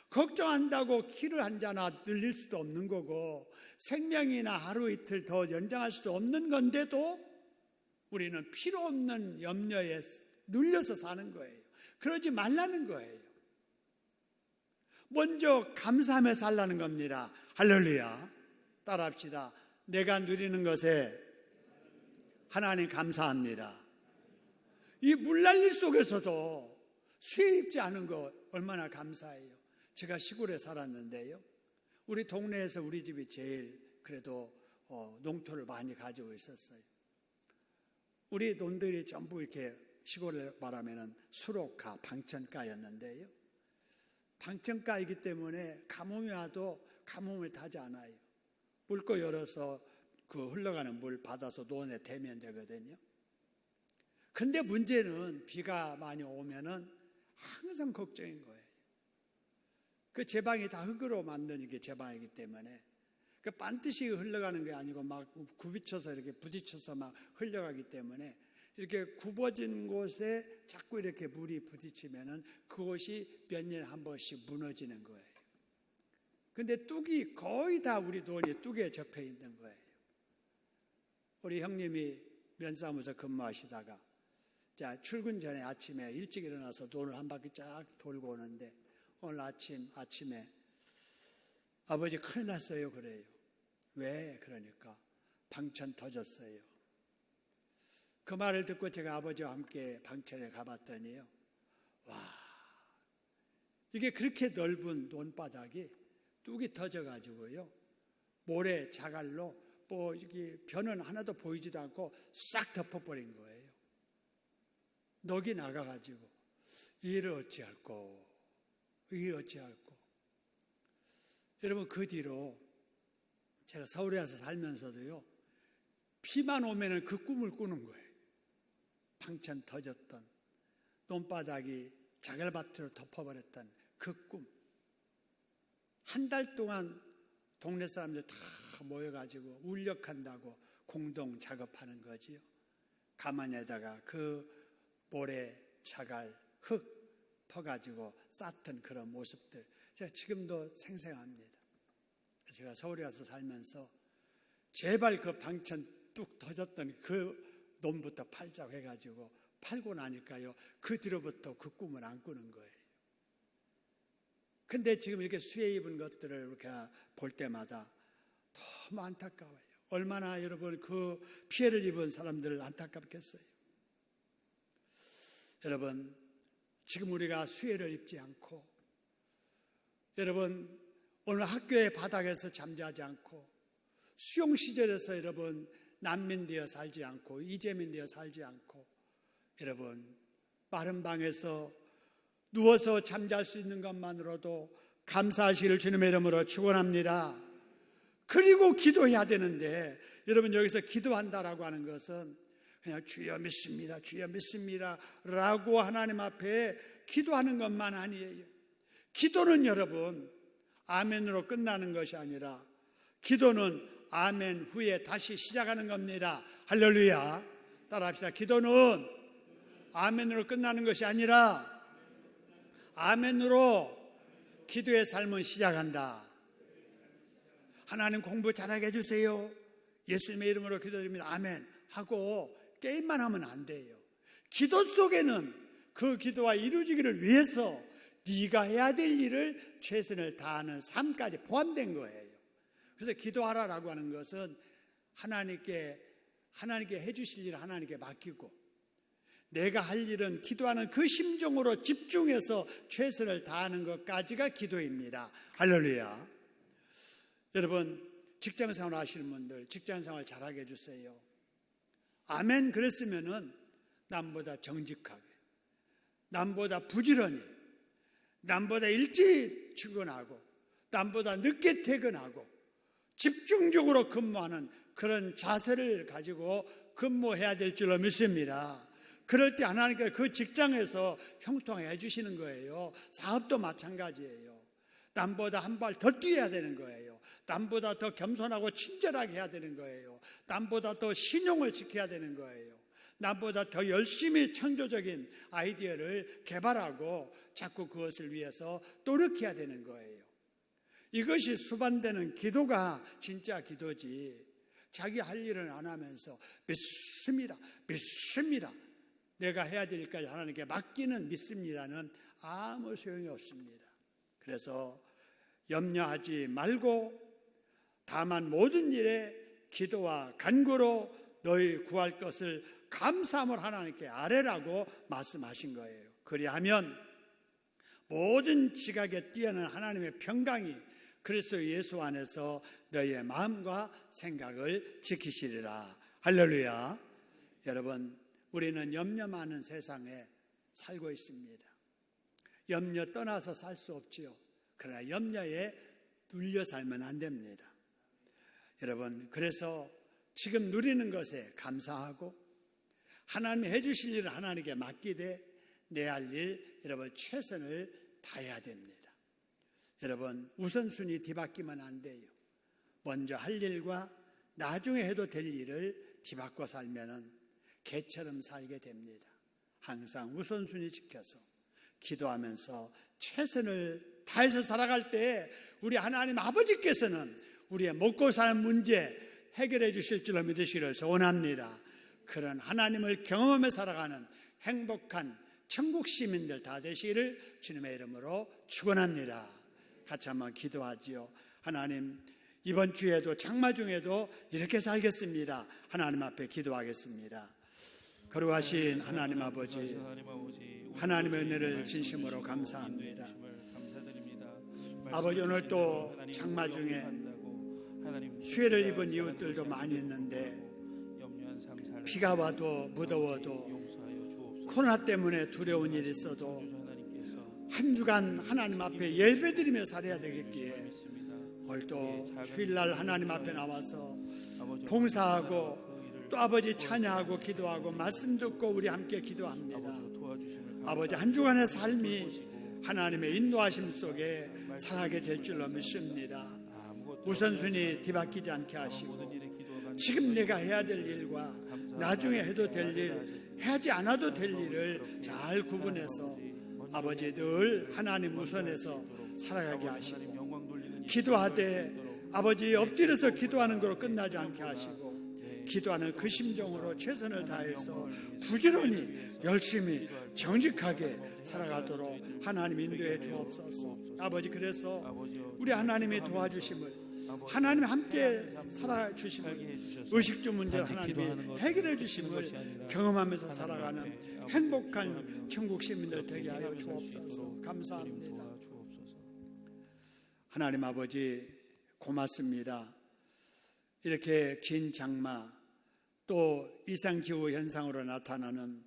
걱정한다고 키를 한 자나 늘릴 수도 없는 거고 생명이나 하루 이틀 더 연장할 수도 없는 건데도 우리는 필요 없는 염려에 눌려서 사는 거예요. 그러지 말라는 거예요. 먼저 감사하며 살라는 겁니다. 할렐루야. 따라합시다. 내가 누리는 것에 하나님 감사합니다. 이 물난리 속에서도 수혜 입지 않은 거 얼마나 감사해요. 제가 시골에 살았는데요. 우리 동네에서 우리 집이 제일 그래도 농토를 많이 가지고 있었어요. 우리 논들이 전부 이렇게 시골에 말하면 수록가, 방천가였는데요. 방천가이기 때문에 가뭄이 와도 가뭄을 타지 않아요. 물고 열어서 그 흘러가는 물 받아서 논에 대면 되거든요. 근데 문제는 비가 많이 오면은 항상 걱정인 거예요. 그 제방이 다 흙으로 만든 이게 제방이기 때문에 그 반드시 흘러가는 게 아니고 막 굽이쳐서 이렇게 부딪혀서 막 흘러가기 때문에 이렇게 굽어진 곳에 자꾸 이렇게 물이 부딪히면은 그곳이 몇 년에 한 번씩 무너지는 거예요. 근데 뚝이 거의 다 우리 논이 뚝에 접해 있는 거예요. 우리 형님이 면사무소 근무하시다가 자, 출근 전에 아침에 일찍 일어나서 논을 한 바퀴 쫙 돌고 오는데 오늘 아침에 아버지 큰일 났어요 그래요. 왜? 그러니까 방천 터졌어요. 그 말을 듣고 제가 아버지와 함께 방천에 가봤더니요. 와, 이게 그렇게 넓은 논바닥이 뚝이 터져가지고요. 모래 자갈로 뭐 이게 변은 하나도 보이지도 않고 싹 덮어버린 거예요. 넋이 나가가지고 이를 어찌할꼬. 여러분 그 뒤로 제가 서울에 와서 살면서도요. 비만 오면은 그 꿈을 꾸는 거예요. 방천 터졌던 논바닥이 자갈밭으로 덮어버렸던 그 꿈. 한 달 동안 동네 사람들 다 모여가지고 울력한다고 공동 작업하는 거지요. 가만히다가 그 모래, 자갈, 흙 퍼가지고 쌓던 그런 모습들 제가 지금도 생생합니다. 제가 서울에 와서 살면서 제발 그 방천 뚝 터졌던 그 논부터 팔자고 해가지고 팔고 나니까요. 그 뒤로부터 그 꿈을 안 꾸는 거예요. 근데 지금 이렇게 수혜 입은 것들을 이렇게 볼 때마다 너무 안타까워요. 얼마나 여러분 그 피해를 입은 사람들을 안타깝겠어요. 여러분 지금 우리가 수혜를 입지 않고 여러분 오늘 학교의 바닥에서 잠자지 않고 수용 시절에서 여러분 난민 되어 살지 않고 이재민 되어 살지 않고 여러분 마른 방에서 누워서 잠잘 수 있는 것만으로도 감사하시기를 주님의 이름으로 축원합니다. 그리고 기도해야 되는데 여러분 여기서 기도한다라고 하는 것은 그냥 주여 믿습니다, 주여 믿습니다 라고 하나님 앞에 기도하는 것만 아니에요. 기도는 여러분 아멘으로 끝나는 것이 아니라 기도는 아멘 후에 다시 시작하는 겁니다. 할렐루야. 따라합시다. 기도는 아멘으로 끝나는 것이 아니라 아멘으로 기도의 삶은 시작한다. 하나님 공부 잘하게 해주세요. 예수님의 이름으로 기도드립니다. 아멘 하고 게임만 하면 안 돼요. 기도 속에는 그 기도가 이루어지기를 위해서 네가 해야 될 일을 최선을 다하는 삶까지 포함된 거예요. 그래서 기도하라라고 하는 것은 하나님께 해주실 일을 하나님께 맡기고 내가 할 일은 기도하는 그 심정으로 집중해서 최선을 다하는 것까지가 기도입니다. 할렐루야. 여러분 직장생활 하시는 분들 직장생활 잘하게 해주세요. 아멘 그랬으면은 남보다 정직하게 남보다 부지런히 남보다 일찍 출근하고 남보다 늦게 퇴근하고 집중적으로 근무하는 그런 자세를 가지고 근무해야 될 줄로 믿습니다. 그럴 때 하나님께서 그 직장에서 형통해 주시는 거예요. 사업도 마찬가지예요. 남보다 한 발 더 뛰어야 되는 거예요. 남보다 더 겸손하고 친절하게 해야 되는 거예요. 남보다 더 신용을 지켜야 되는 거예요. 남보다 더 열심히 창조적인 아이디어를 개발하고 자꾸 그것을 위해서 노력해야 되는 거예요. 이것이 수반되는 기도가 진짜 기도지, 자기 할 일은 안 하면서 믿습니다. 내가 해야 될 일까지 하나님께 맡기는 믿습니다는 아무 소용이 없습니다. 그래서 염려하지 말고 다만 모든 일에 기도와 간구로 너희 구할 것을 감사함으로 하나님께 아뢰라고 말씀하신 거예요. 그리하면 모든 지각에 뛰어난 하나님의 평강이 그리스도 예수 안에서 너희의 마음과 생각을 지키시리라. 할렐루야. 여러분, 우리는 염려 많은 세상에 살고 있습니다. 염려 떠나서 살 수 없지요. 그러나 염려에 눌려 살면 안 됩니다. 여러분, 그래서 지금 누리는 것에 감사하고 하나님이 해주실 일을 하나님께 맡기되 내 할 일 여러분 최선을 다해야 됩니다. 여러분, 우선순위 뒤바뀌면 안 돼요. 먼저 할 일과 나중에 해도 될 일을 뒤바꿔 살면은 개처럼 살게 됩니다. 항상 우선순위 지켜서 기도하면서 최선을 다해서 살아갈 때 우리 하나님 아버지께서는 우리의 먹고 사는 문제 해결해 주실 줄로 믿으시기를 소원합니다. 그런 하나님을 경험하며 살아가는 행복한 천국 시민들 다 되시기를 주님의 이름으로 축원합니다. 같이 한번 기도하지요. 하나님, 이번 주에도 장마 중에도 이렇게 살겠습니다. 하나님 앞에 기도하겠습니다. 거룩하신 하나님 아버지, 하나님의 은혜를 진심으로 감사합니다. 아버지, 오늘 또 장마 중에 수해를 입은 이웃들도 많이 있는데 비가 와도 무더워도 코로나 때문에 두려운 일이 있어도 한 주간 하나님 앞에 예배드리며 살아야 되겠기에 오늘 또 주일날 하나님 앞에 나와서 봉사하고 또 아버지 찬양하고 기도하고 말씀 듣고 우리 함께 기도합니다. 아버지, 한 주간의 삶이 하나님의 인도하심 속에 살아가게 될 줄로 믿습니다. 우선순위 뒤바뀌지 않게 하시고 지금 내가 해야 될 일과 나중에 해도 될 일, 하지 않아도 될 일을 잘 구분해서 아버지 늘 하나님 우선에서 살아가게 하시고 기도하되 아버지 엎드려서 기도하는 걸로 끝나지 않게 하시고 기도하는 그 심정으로 최선을 다해서 부지런히 열심히 정직하게 살아가도록 하나님 인도해 주옵소서. 아버지, 그래서 우리 하나님의 도와주심을 하나님 함께 살아주심을 의식주 문제를 하나님이 해결해 주심을 경험하면서 살아가는 행복한 천국 시민들 되게 하여 주옵소서. 감사합니다. 하나님 아버지, 고맙습니다. 이렇게 긴 장마 또 이상기후 현상으로 나타나는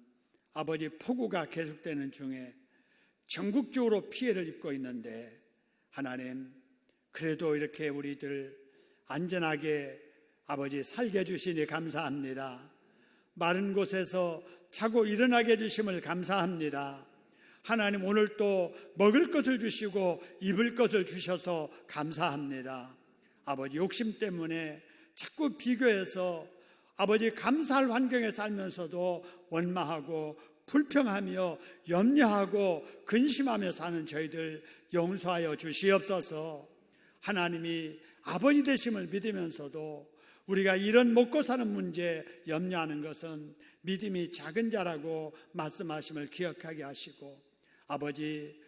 아버지 폭우가 계속되는 중에 전국적으로 피해를 입고 있는데 하나님, 그래도 이렇게 우리들 안전하게 아버지 살게 해주시니 감사합니다. 마른 곳에서 자고 일어나게 해주심을 감사합니다. 하나님, 오늘 또 먹을 것을 주시고 입을 것을 주셔서 감사합니다. 아버지, 욕심 때문에 자꾸 비교해서 아버지 감사할 환경에 살면서도 원망하고 불평하며 염려하고 근심하며 사는 저희들 용서하여 주시옵소서. 하나님이 아버지 되심을 믿으면서도 우리가 이런 먹고 사는 문제 염려하는 것은 믿음이 작은 자라고 말씀하심을 기억하게 하시고 아버지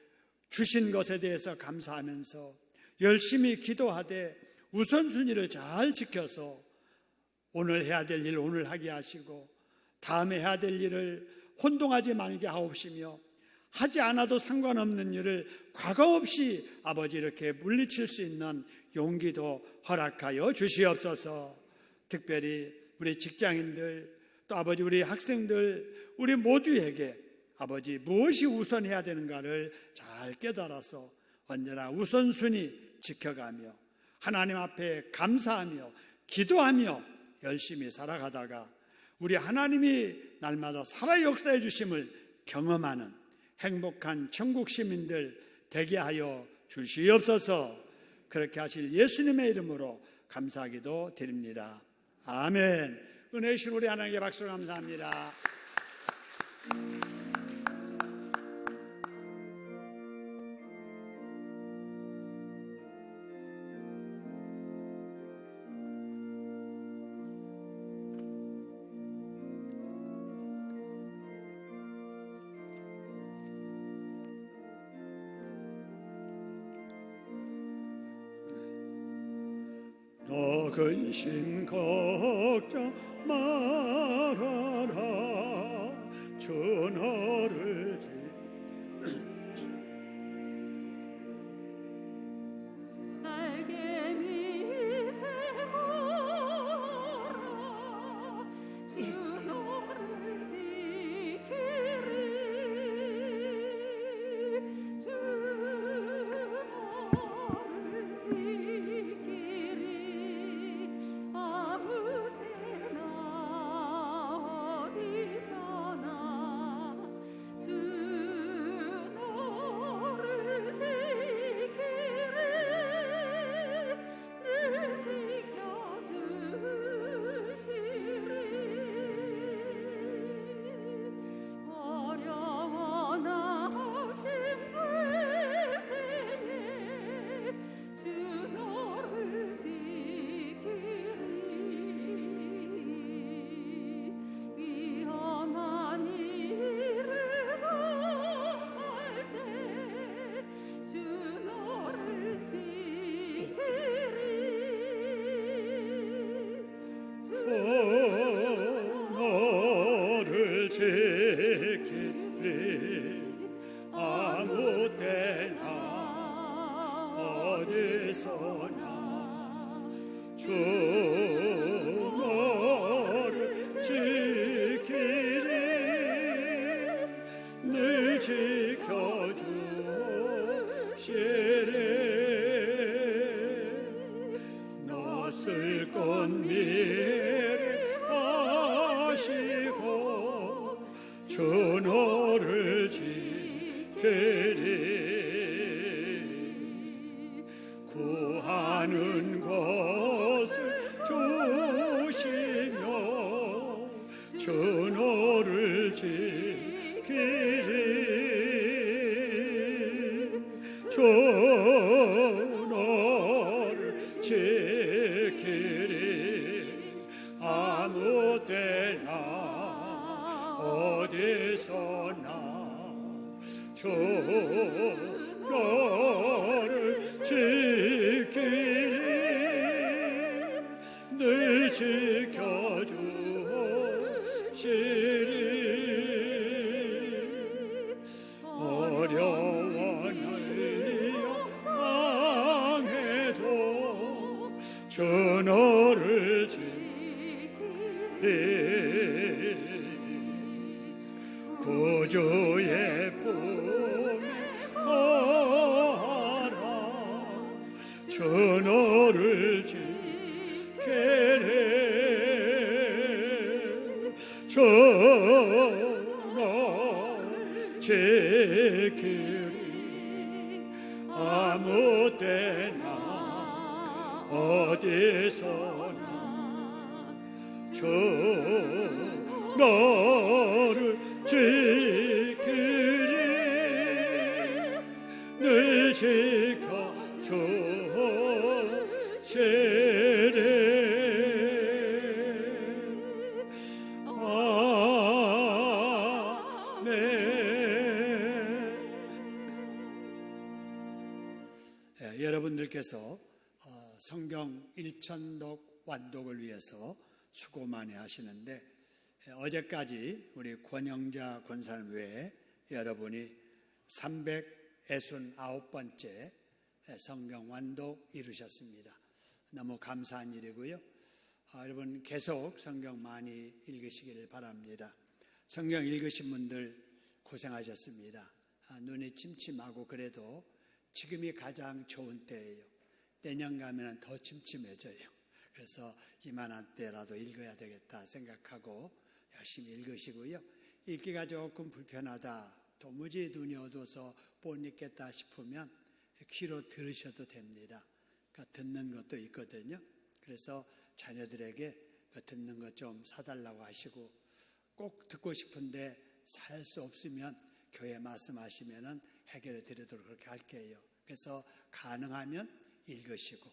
주신 것에 대해서 감사하면서 열심히 기도하되 우선순위를 잘 지켜서 오늘 해야 될 일 오늘 하게 하시고 다음에 해야 될 일을 혼동하지 말게 하옵시며 하지 않아도 상관없는 일을 과거 없이 아버지 이렇게 물리칠 수 있는 용기도 허락하여 주시옵소서. 특별히 우리 직장인들 또 아버지 우리 학생들 우리 모두에게 아버지 무엇이 우선해야 되는가를 잘 깨달아서 언제나 우선순위 지켜가며 하나님 앞에 감사하며 기도하며 열심히 살아가다가 우리 하나님이 날마다 살아 역사해 주심을 경험하는 행복한 천국 시민들 되게 하여 주시옵소서. 그렇게 하실 예수님의 이름으로 감사하기도 드립니다. 아멘. 은혜 주신 우리 하나님께 박수 감사합니다. 너 근심 걱정 말아라. 주 너를 날개 밑에 걸어라. 주 너를 지키리. 주 너를 지키리. 아무 때나 어디서나 주 너를 지키리. 늘 지켜주시리. 어려워 나심될 때에 주 너를 지키리. 위험한 일을 당할 때 주 너를 지키리. 주 너를 지키리. 아무 때나 어디서나 주 너를 지키리. 늘 지켜주시리. 너 쓸 것 미래하시고 주 너를 지키리. 구하는 것을 주시며 주 너를 지키리. 주 너를 지키리. 아무 때나 어디서나 주 너를 지키리. 늘 지켜주시리. 어려워 너희여 당해도 주 너를 지키리. 구주의 품에 거하라. 주 너를 지키리. 주 너를 지키리. 아무 때나 어디서나 주 너를 지키리. 늘 지켜주시리. 아멘. 여러분들께서 성경 일천독 완독을 위해서 수고 많이 하시는데 어제까지 우리 권영자 권사님 외에 여러분이 369번째 성경 완독 이루셨습니다. 너무 감사한 일이고요. 여러분 계속 성경 많이 읽으시기를 바랍니다. 성경 읽으신 분들 고생하셨습니다. 눈이 침침하고 그래도 지금이 가장 좋은 때예요. 내년 가면 더 침침해져요. 그래서 이만한 때라도 읽어야 되겠다 생각하고 열심히 읽으시고요. 읽기가 조금 불편하다, 도무지 눈이 어두워서 못 읽겠다 싶으면 귀로 들으셔도 됩니다. 그러니까 듣는 것도 있거든요. 그래서 자녀들에게 그 듣는 것 좀 사달라고 하시고, 꼭 듣고 싶은데 살 수 없으면 교회 말씀하시면은 해결해 드리도록 그렇게 할게요. 그래서 가능하면 읽으시고,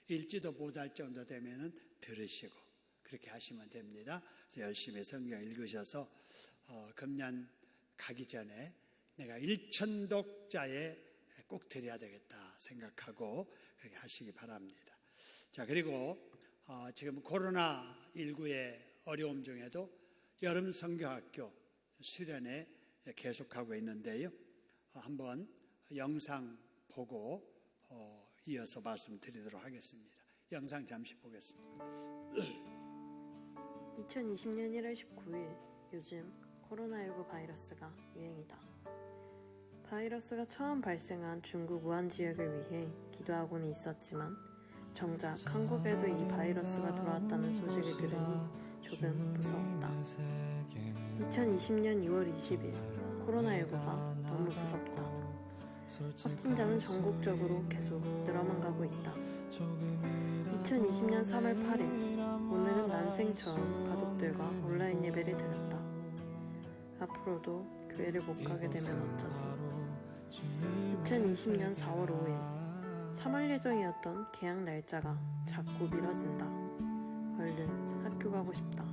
읽지도 못할 정도 되면은 들으시고, 그렇게 하시면 됩니다. 그래서 열심히 성경 읽으셔서 금년 가기 전에 내가 1,000독자에 꼭 드려야 되겠다 생각하고 그렇게 하시기 바랍니다. 자, 그리고 지금 코로나19의 어려움 중에도 여름 성경학교 수련회 계속하고 있는데요. 한번 영상 보고 이어서 말씀드리도록 하겠습니다. 영상 잠시 보겠습니다. 2020년 1월 19일, 요즘 코로나19 바이러스가 유행이다. 바이러스가 처음 발생한 중국 우한 지역을 위해 기도하고는 있었지만 정작 한국에도 이 바이러스가 들어왔다는 소식을 들으니 조금 무서웠다. 2020년 2월 20일, 코로나19가 너무 무섭다. 확진자는 전국적으로 계속 늘어만 가고 있다. 2020년 3월 8일, 오늘은 난생처럼 가족들과 온라인 예배를 드렸다. 앞으로도 교회를 못 가게 되면 어쩌지? 2020년 4월 5일, 3월 예정이었던 개학 날짜가 자꾸 미뤄진다. 얼른 학교 가고 싶다.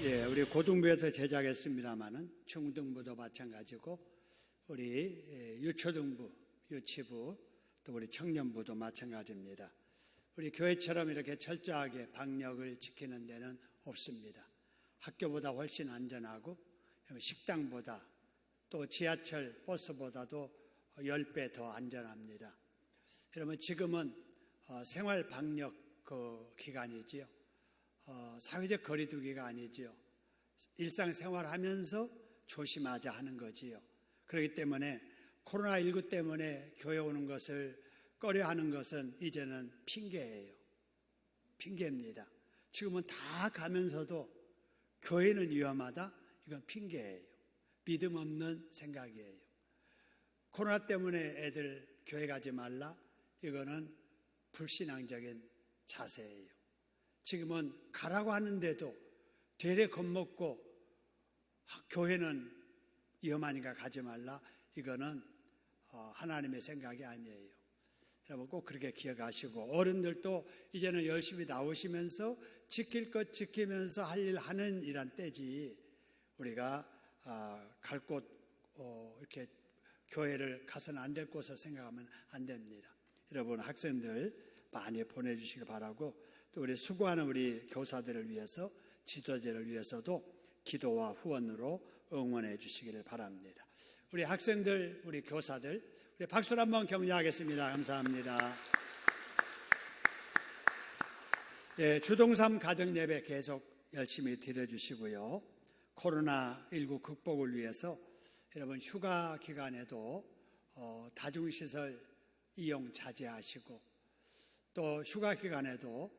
예, 우리 고등부에서 제작했습니다마는 중등부도 마찬가지고 우리 유초등부, 유치부, 또 우리 청년부도 마찬가지입니다. 우리 교회처럼 이렇게 철저하게 방역을 지키는 데는 없습니다. 학교보다 훨씬 안전하고 식당보다 또 지하철, 버스보다도 10배 더 안전합니다. 여러분, 지금은 생활 방역 기간이지요. 사회적 거리두기가 아니지요. 일상생활하면서 조심하자 하는 거지요. 그렇기 때문에 코로나19 때문에 교회 오는 것을 꺼려하는 것은 이제는 핑계예요. 핑계입니다. 지금은 다 가면서도 교회는 위험하다? 이건 핑계예요. 믿음 없는 생각이에요. 코로나 때문에 애들 교회 가지 말라? 이거는 불신앙적인 자세예요. 지금은 가라고 하는데도 되레 겁먹고 교회는 위험하니까 가지 말라. 이거는 하나님의 생각이 아니에요. 여러분 꼭 그렇게 기억하시고, 어른들도 이제는 열심히 나오시면서 지킬 것 지키면서 할 일 하는 이란 때지, 우리가 갈 곳 이렇게 교회를 가서는 안 될 곳을 생각하면 안 됩니다. 여러분 학생들 많이 보내주시기 바라고, 또 우리 수고하는 우리 교사들을 위해서, 지도자를 위해서도 기도와 후원으로 응원해 주시기를 바랍니다. 우리 학생들, 우리 교사들, 우리 박수로 한번 격려하겠습니다. 감사합니다. 예, 주동삼 가정 예배 계속 열심히 드려주시고요. 코로나19 극복을 위해서 여러분 휴가 기간에도 다중시설 이용 자제하시고 또 휴가 기간에도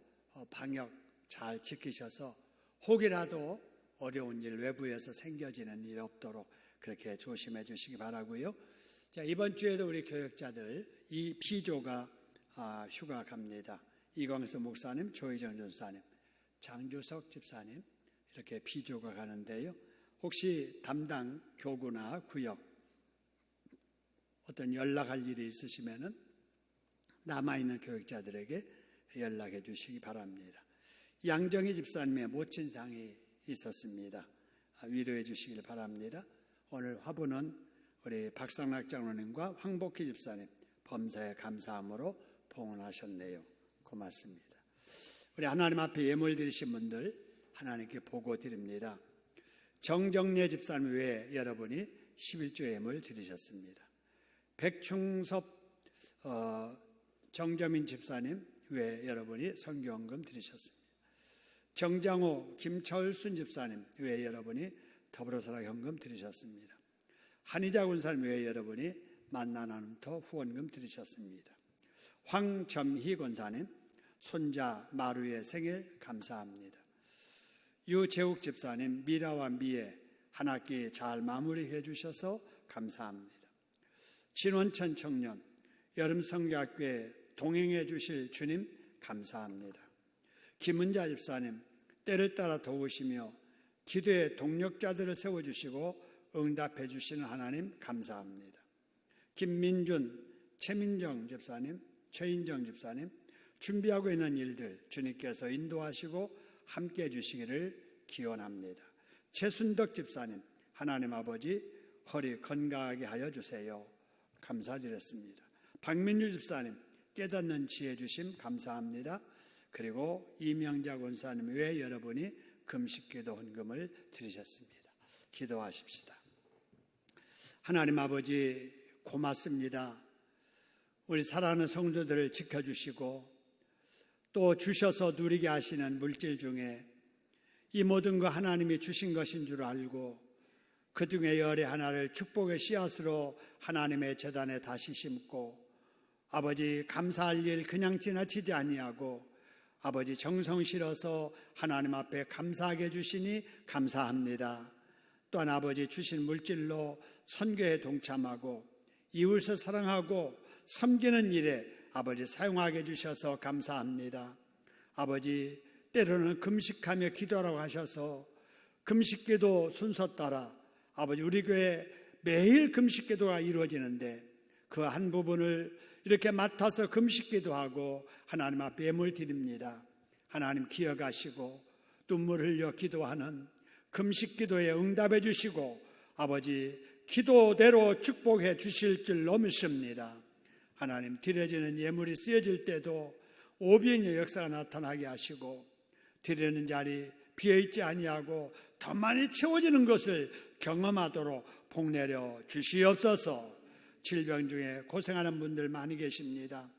방역 잘 지키셔서 혹이라도 어려운 일 외부에서 생겨지는 일 없도록 그렇게 조심해 주시기 바라고요. 자, 이번 주에도 우리 교역자들 이 B조가 휴가 갑니다. 이광수 목사님, 조희정 전사님, 장주석 집사님 이렇게 B조가 가는데요. 혹시 담당 교구나 구역 어떤 연락할 일이 있으시면은 남아있는 교역자들에게 연락해 주시기 바랍니다. 양정희 집사님의 모친상이 있었습니다. 위로해 주시길 바랍니다. 오늘 화분은 우리 박상락 장로님과 황복희 집사님 범사에 감사함으로 봉헌하셨네요. 고맙습니다. 우리 하나님 앞에 예물 드리신 분들 하나님께 보고 드립니다. 정정례 집사님 외에 여러분이 11조 예물 드리셨습니다. 백충섭 정점인 집사님 외에 여러분이 선교헌금 드리셨습니다. 정장호 김철순 집사님 외에 여러분이 더불어서라 현금 드리셨습니다. 한의자 군사님 외에 여러분이 만나나눔터 후원금 드리셨습니다. 황점희 권사님 손자 마루의 생일 감사합니다. 유재욱 집사님 미라와 미애 한 학기 잘 마무리해 주셔서 감사합니다. 진원천 청년 여름성교학교에 동행해 주실 주님 감사합니다. 김은자 집사님 때를 따라 도우시며 기도의 동력자들을 세워주시고 응답해 주시는 하나님 감사합니다. 김민준, 최민정 집사님, 최인정 집사님 준비하고 있는 일들 주님께서 인도하시고 함께해 주시기를 기원합니다. 최순덕 집사님 하나님 아버지 허리 건강하게 하여 주세요. 감사드렸습니다. 박민주 집사님 깨닫는 지혜 주심 감사합니다. 그리고 이명자 권사님 외에 여러분이 금식기도 헌금을 드리셨습니다. 기도하십시다. 하나님 아버지 고맙습니다. 우리 사랑하는 성도들을 지켜주시고 또 주셔서 누리게 하시는 물질 중에 이 모든 거 하나님이 주신 것인 줄 알고 그 중에 열의 하나를 축복의 씨앗으로 하나님의 제단에 다시 심고 아버지 감사할 일 그냥 지나치지 아니하고 아버지 정성 실어서 하나님 앞에 감사하게 해주시니 감사합니다. 또한 아버지 주신 물질로 선교에 동참하고 이웃을 사랑하고 섬기는 일에 아버지 사용하게 해주셔서 감사합니다. 아버지 때로는 금식하며 기도하라고 하셔서 금식기도 순서 따라 아버지 우리 교회 매일 금식기도가 이루어지는데 그 한 부분을 이렇게 맡아서 금식기도 하고 하나님 앞에 예물 드립니다. 하나님 기억하시고 눈물 흘려 기도하는 금식기도에 응답해 주시고 아버지 기도대로 축복해 주실 줄 믿습니다. 하나님 드려지는 예물이 쓰여질 때도 오병이의 역사가 나타나게 하시고 드리는 자리 비어있지 아니하고 더 많이 채워지는 것을 경험하도록 복내려 주시옵소서. 질병 중에 고생하는 분들 많이 계십니다.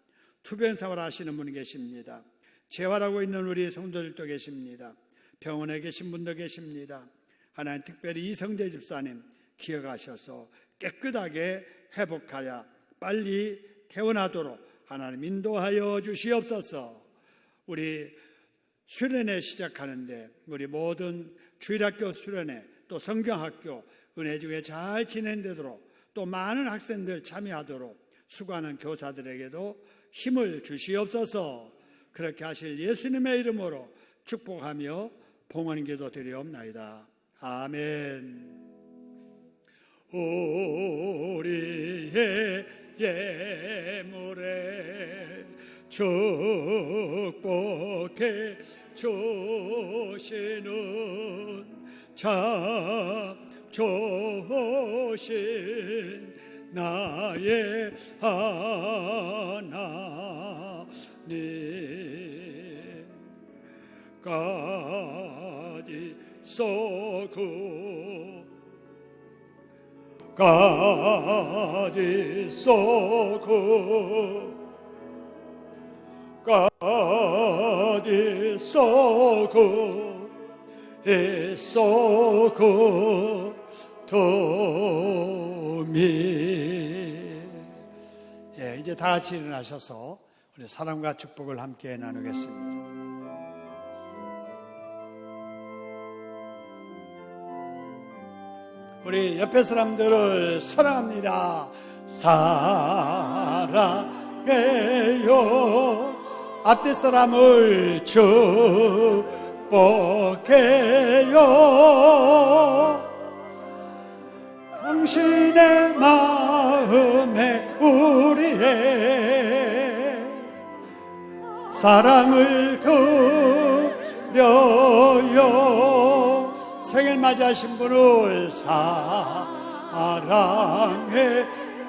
투병생활 하시는 분 계십니다. 재활하고 있는 우리 성도들도 계십니다. 병원에 계신 분도 계십니다. 하나님 특별히 이성재 집사님 기억하셔서 깨끗하게 회복하여 빨리 퇴원하도록 하나님 인도하여 주시옵소서. 우리 수련회 시작하는데 우리 모든 주일학교 수련회 또 성경학교 은혜 중에 잘 진행되도록 또 많은 학생들 참여하도록 수고하는 교사들에게도 힘을 주시옵소서. 그렇게 하실 예수님의 이름으로 축복하며 봉헌기도 드리옵나이다. 아멘. 우리의 예물에 축복해 주시는 참 좋으신 나의 하나님 가디소그 God is so good. God is so good. He's so good to me. 예, 이제 다 같이 일어나셔서 우리 사랑과 축복을 함께 나누겠습니다. 우리 옆에 사람들을 사랑합니다. 사랑해요. 앞뒤 사람을 축복해요. 당신의 마음에 우리의 사랑을 드려요. 생일 맞이하신 분을 사랑해.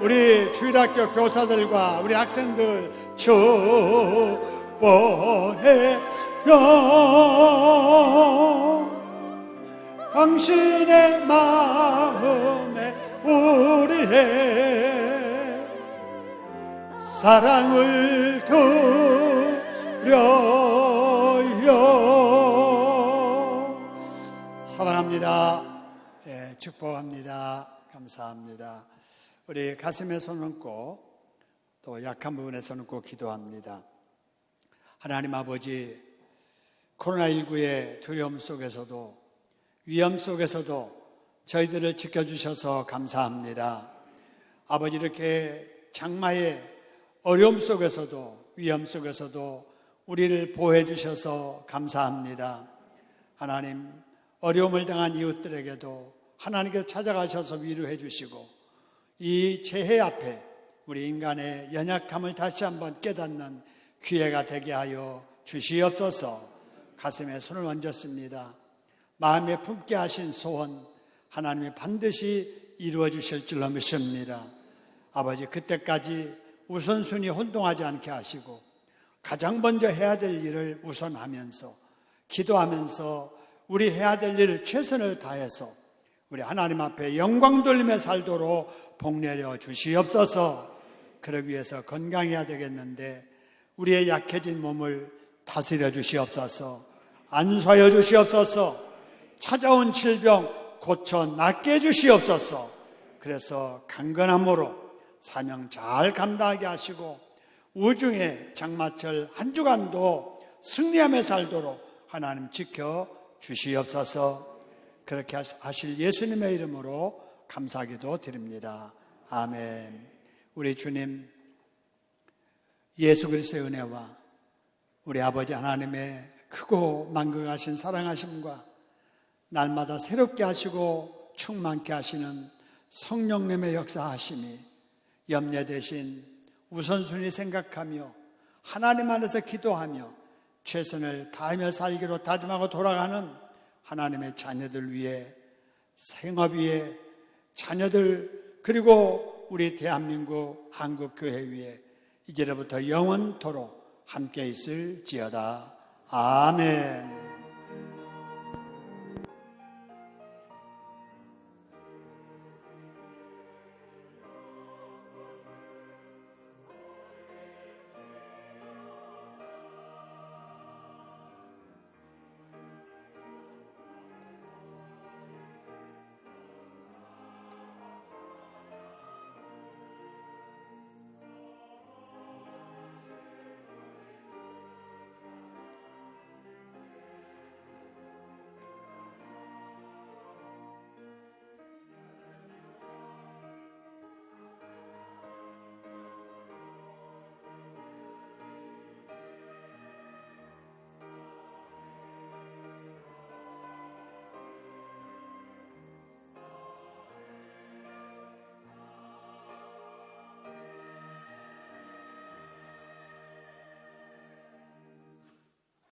우리 주일학교 교사들과 우리 학생들 축복해요. 당신의 마음에 우리의 사랑을 드려요. 사랑합니다. 예, 축복합니다. 감사합니다. 우리 가슴에 손 얹고 또 약한 부분에 손 얹고 기도합니다. 하나님 아버지, 코로나19의 두려움 속에서도 위험 속에서도 저희들을 지켜주셔서 감사합니다. 아버지, 이렇게 장마의 어려움 속에서도 위험 속에서도 우리를 보호해 주셔서 감사합니다. 하나님, 어려움을 당한 이웃들에게도 하나님께서 찾아가셔서 위로해 주시고 이 재해 앞에 우리 인간의 연약함을 다시 한번 깨닫는 기회가 되게 하여 주시옵소서. 가슴에 손을 얹었습니다. 마음에 품게 하신 소원 하나님이 반드시 이루어 주실 줄로 믿습니다. 아버지, 그때까지 우선순위 혼동하지 않게 하시고 가장 먼저 해야 될 일을 우선하면서 기도하면서 우리 해야 될 일을 최선을 다해서 우리 하나님 앞에 영광 돌리며 살도록 복내려 주시옵소서. 그러기 위해서 건강해야 되겠는데 우리의 약해진 몸을 다스려 주시옵소서. 안수하여 주시옵소서. 찾아온 질병 고쳐 낫게 해주시옵소서. 그래서 강건함으로 사명 잘 감당하게 하시고 우중의 장마철 한 주간도 승리하며 살도록 하나님 지켜 주시옵소서. 그렇게 하실 예수님의 이름으로 감사기도 드립니다. 아멘. 우리 주님 예수 그리스도의 은혜와 우리 아버지 하나님의 크고 만극하신 사랑하심과 날마다 새롭게 하시고 충만케 하시는 성령님의 역사하심이 염려 대신 우선순위 생각하며 하나님 안에서 기도하며 최선을 다하며 살기로 다짐하고 돌아가는 하나님의 자녀들 위해, 생업 위에, 자녀들 그리고 우리 대한민국 한국교회 위에 이제로부터 영원토록 함께 있을지어다. 아멘.